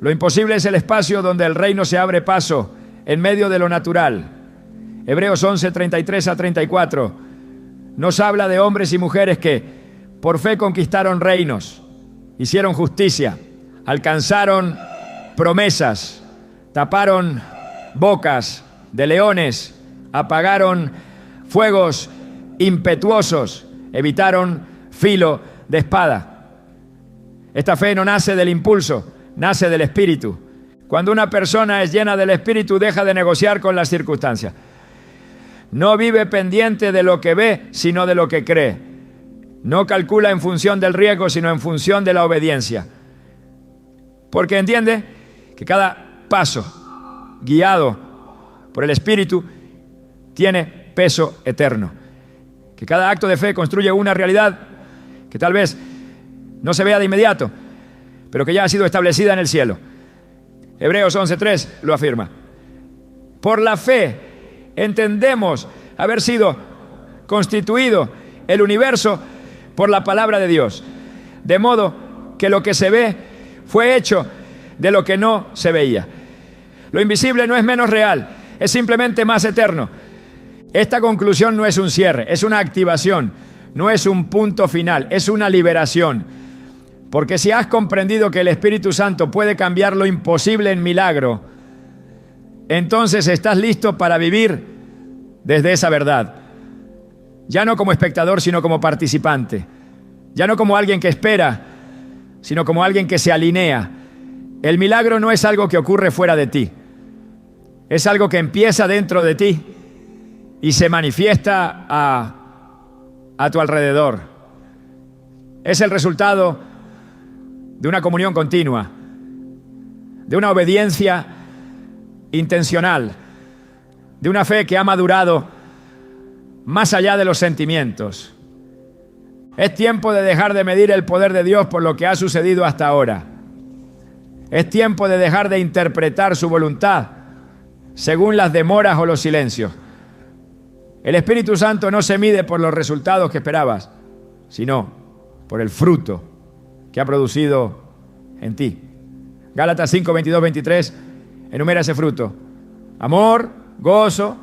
Lo imposible es el espacio donde el reino se abre paso en medio de lo natural. Hebreos 11:33-34 nos habla de hombres y mujeres que por fe conquistaron reinos, hicieron justicia, alcanzaron promesas, taparon bocas de leones, apagaron fuegos impetuosos, evitaron filo de espada. Esta fe no nace del impulso, nace del Espíritu. Cuando una persona es llena del Espíritu, deja de negociar con las circunstancias. No vive pendiente de lo que ve, sino de lo que cree. No calcula en función del riesgo, sino en función de la obediencia. Porque entiende que cada paso guiado por el Espíritu tiene peso eterno. Que cada acto de fe construye una realidad que tal vez no se vea de inmediato, pero que ya ha sido establecida en el cielo. Hebreos 11:3 lo afirma. Por la fe entendemos haber sido constituido el universo por la palabra de Dios, de modo que lo que se ve fue hecho de lo que no se veía. Lo invisible no es menos real, es simplemente más eterno. Esta conclusión no es un cierre, es una activación, no es un punto final, es una liberación. Porque si has comprendido que el Espíritu Santo puede cambiar lo imposible en milagro, entonces estás listo para vivir desde esa verdad. Ya no como espectador, sino como participante. Ya no como alguien que espera, sino como alguien que se alinea. El milagro no es algo que ocurre fuera de ti. Es algo que empieza dentro de ti y se manifiesta a tu alrededor. Es el resultado de una comunión continua, de una obediencia intencional, de una fe que ha madurado más allá de los sentimientos. Es tiempo de dejar de medir el poder de Dios por lo que ha sucedido hasta ahora. Es tiempo de dejar de interpretar su voluntad según las demoras o los silencios. El Espíritu Santo no se mide por los resultados que esperabas, sino por el fruto que ha producido en ti. Gálatas 5, 22, 23 enumera ese fruto: amor, gozo,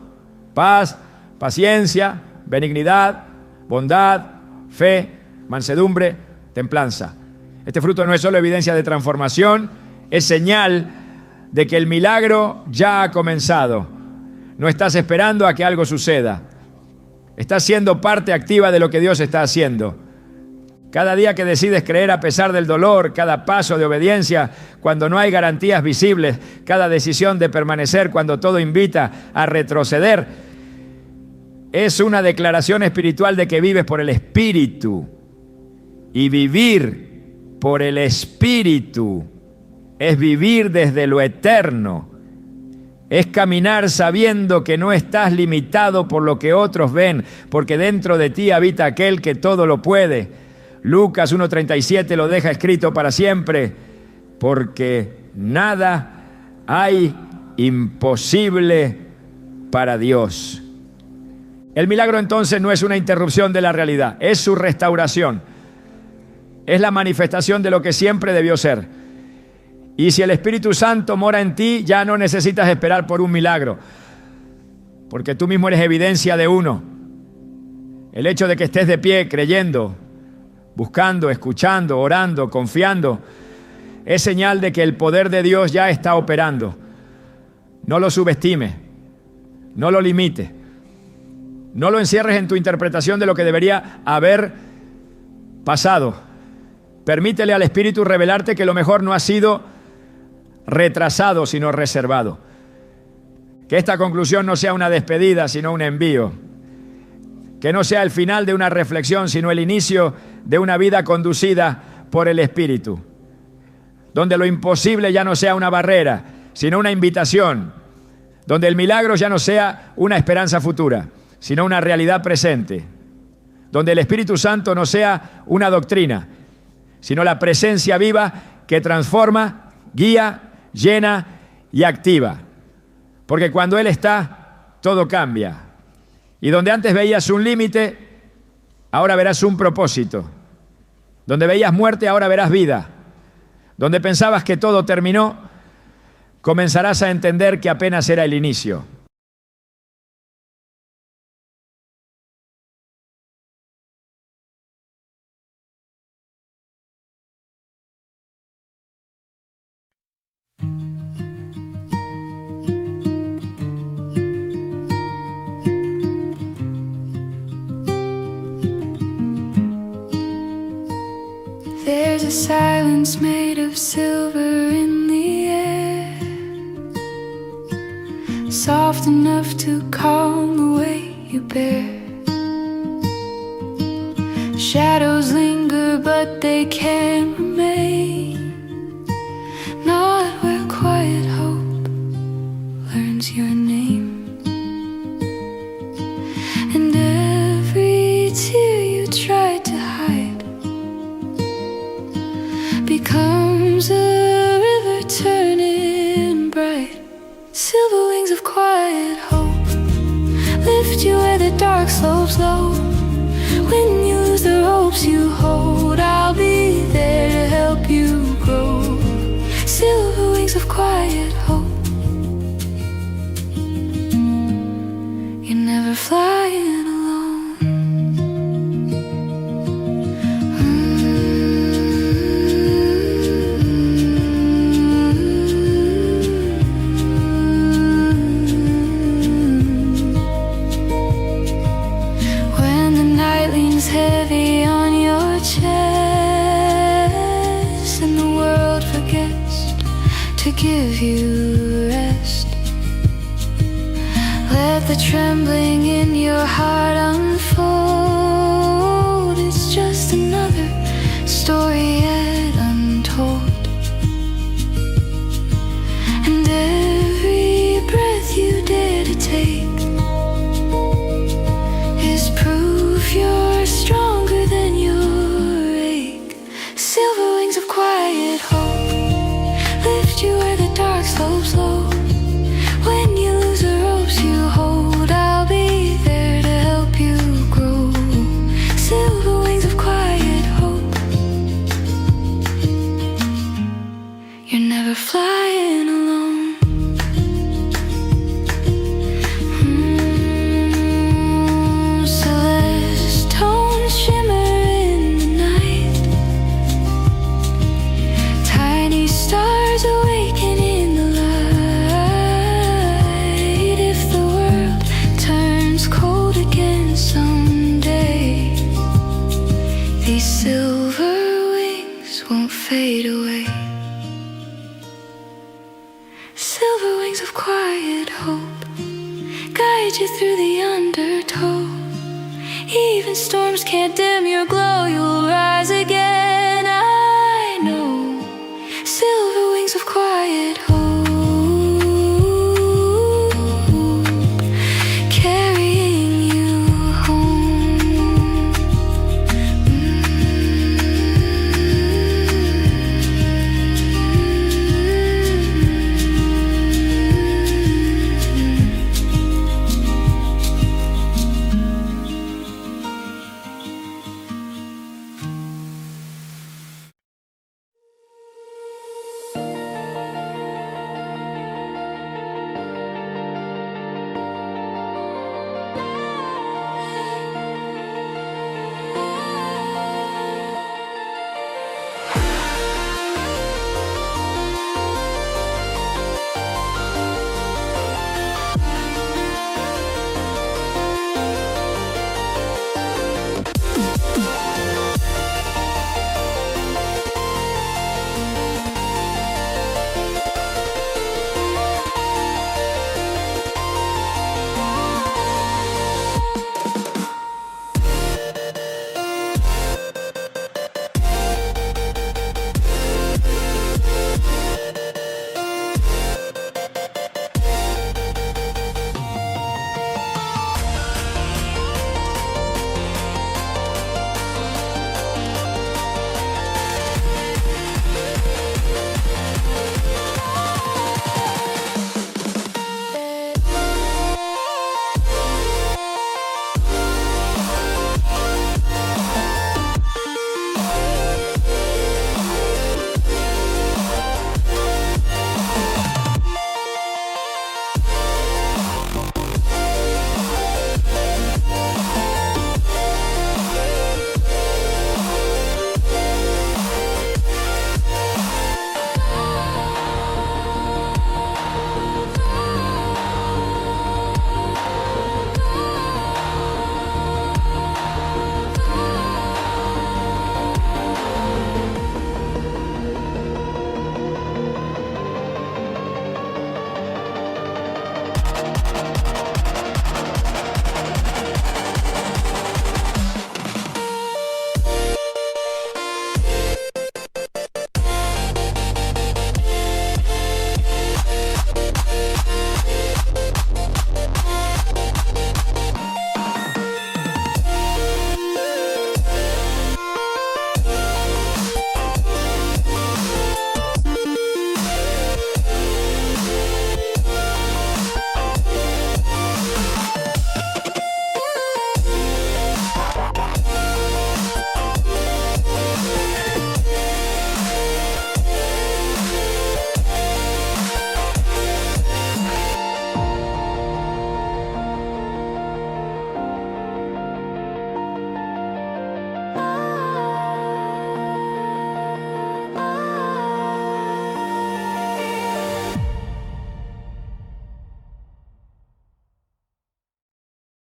paz, paciencia, benignidad, bondad, fe, mansedumbre, templanza. Este fruto no es solo evidencia de transformación, es señal de que el milagro ya ha comenzado. No estás esperando a que algo suceda. Estás siendo parte activa de lo que Dios está haciendo. Cada día que decides creer a pesar del dolor, cada paso de obediencia cuando no hay garantías visibles, cada decisión de permanecer cuando todo invita a retroceder, es una declaración espiritual de que vives por el Espíritu. Y vivir por el Espíritu es vivir desde lo eterno. Es caminar sabiendo que no estás limitado por lo que otros ven, porque dentro de ti habita aquel que todo lo puede. Lucas 1:37 lo deja escrito para siempre, porque nada hay imposible para Dios. El milagro entonces no es una interrupción de la realidad, es su restauración. Es la manifestación de lo que siempre debió ser. Y si el Espíritu Santo mora en ti, ya no necesitas esperar por un milagro, porque tú mismo eres evidencia de uno. El hecho de que estés de pie creyendo, buscando, escuchando, orando, confiando, es señal de que el poder de Dios ya está operando. No lo subestime, no lo limite, no lo encierres en tu interpretación de lo que debería haber pasado. Permítele al Espíritu revelarte que lo mejor no ha sido retrasado, sino reservado. Que esta conclusión no sea una despedida, sino un envío. Que no sea el final de una reflexión, sino el inicio de una vida conducida por el Espíritu. Donde lo imposible ya no sea una barrera, sino una invitación. Donde el milagro ya no sea una esperanza futura, sino una realidad presente. Donde el Espíritu Santo no sea una doctrina, sino la presencia viva que transforma, guía, llena y activa. Porque cuando Él está, todo cambia. Y donde antes veías un límite, ahora verás un propósito. Donde veías muerte, ahora verás vida. Donde pensabas que todo terminó, comenzarás a entender que apenas era el inicio. There's a silence made of silver in the air, soft enough to calm the waves. despair. Shadows linger, but they can't remain. Not where quiet hope learns your name. And every tear you try to hide becomes a river turning bright. Silver wings of quiet hope lift you where the dark slopes low. When you lose the ropes you hold, I'll be there to help you grow. Silver wings of quiet hope. You're never flying alone. When the night leans heavy on your chest and the world forgets to give you rest, let the trembling in your heart unfold. It's just another story yet untold. And every breath you dare to take is proof you're stronger than your ache. Silver wings of quiet hope lift you where the dark slopes low. When you lose the ropes you hold, I'll be there to help you grow. Silver wings of quiet hope. You're never flying alone. Celeste tones shimmer in the night. Tiny stars awaken in the light. If the world turns cold again someday, these silver wings won't fade away. Silver wings of quiet hope guide you through the undertow. Even storms can't dim your glow, you'll rise again.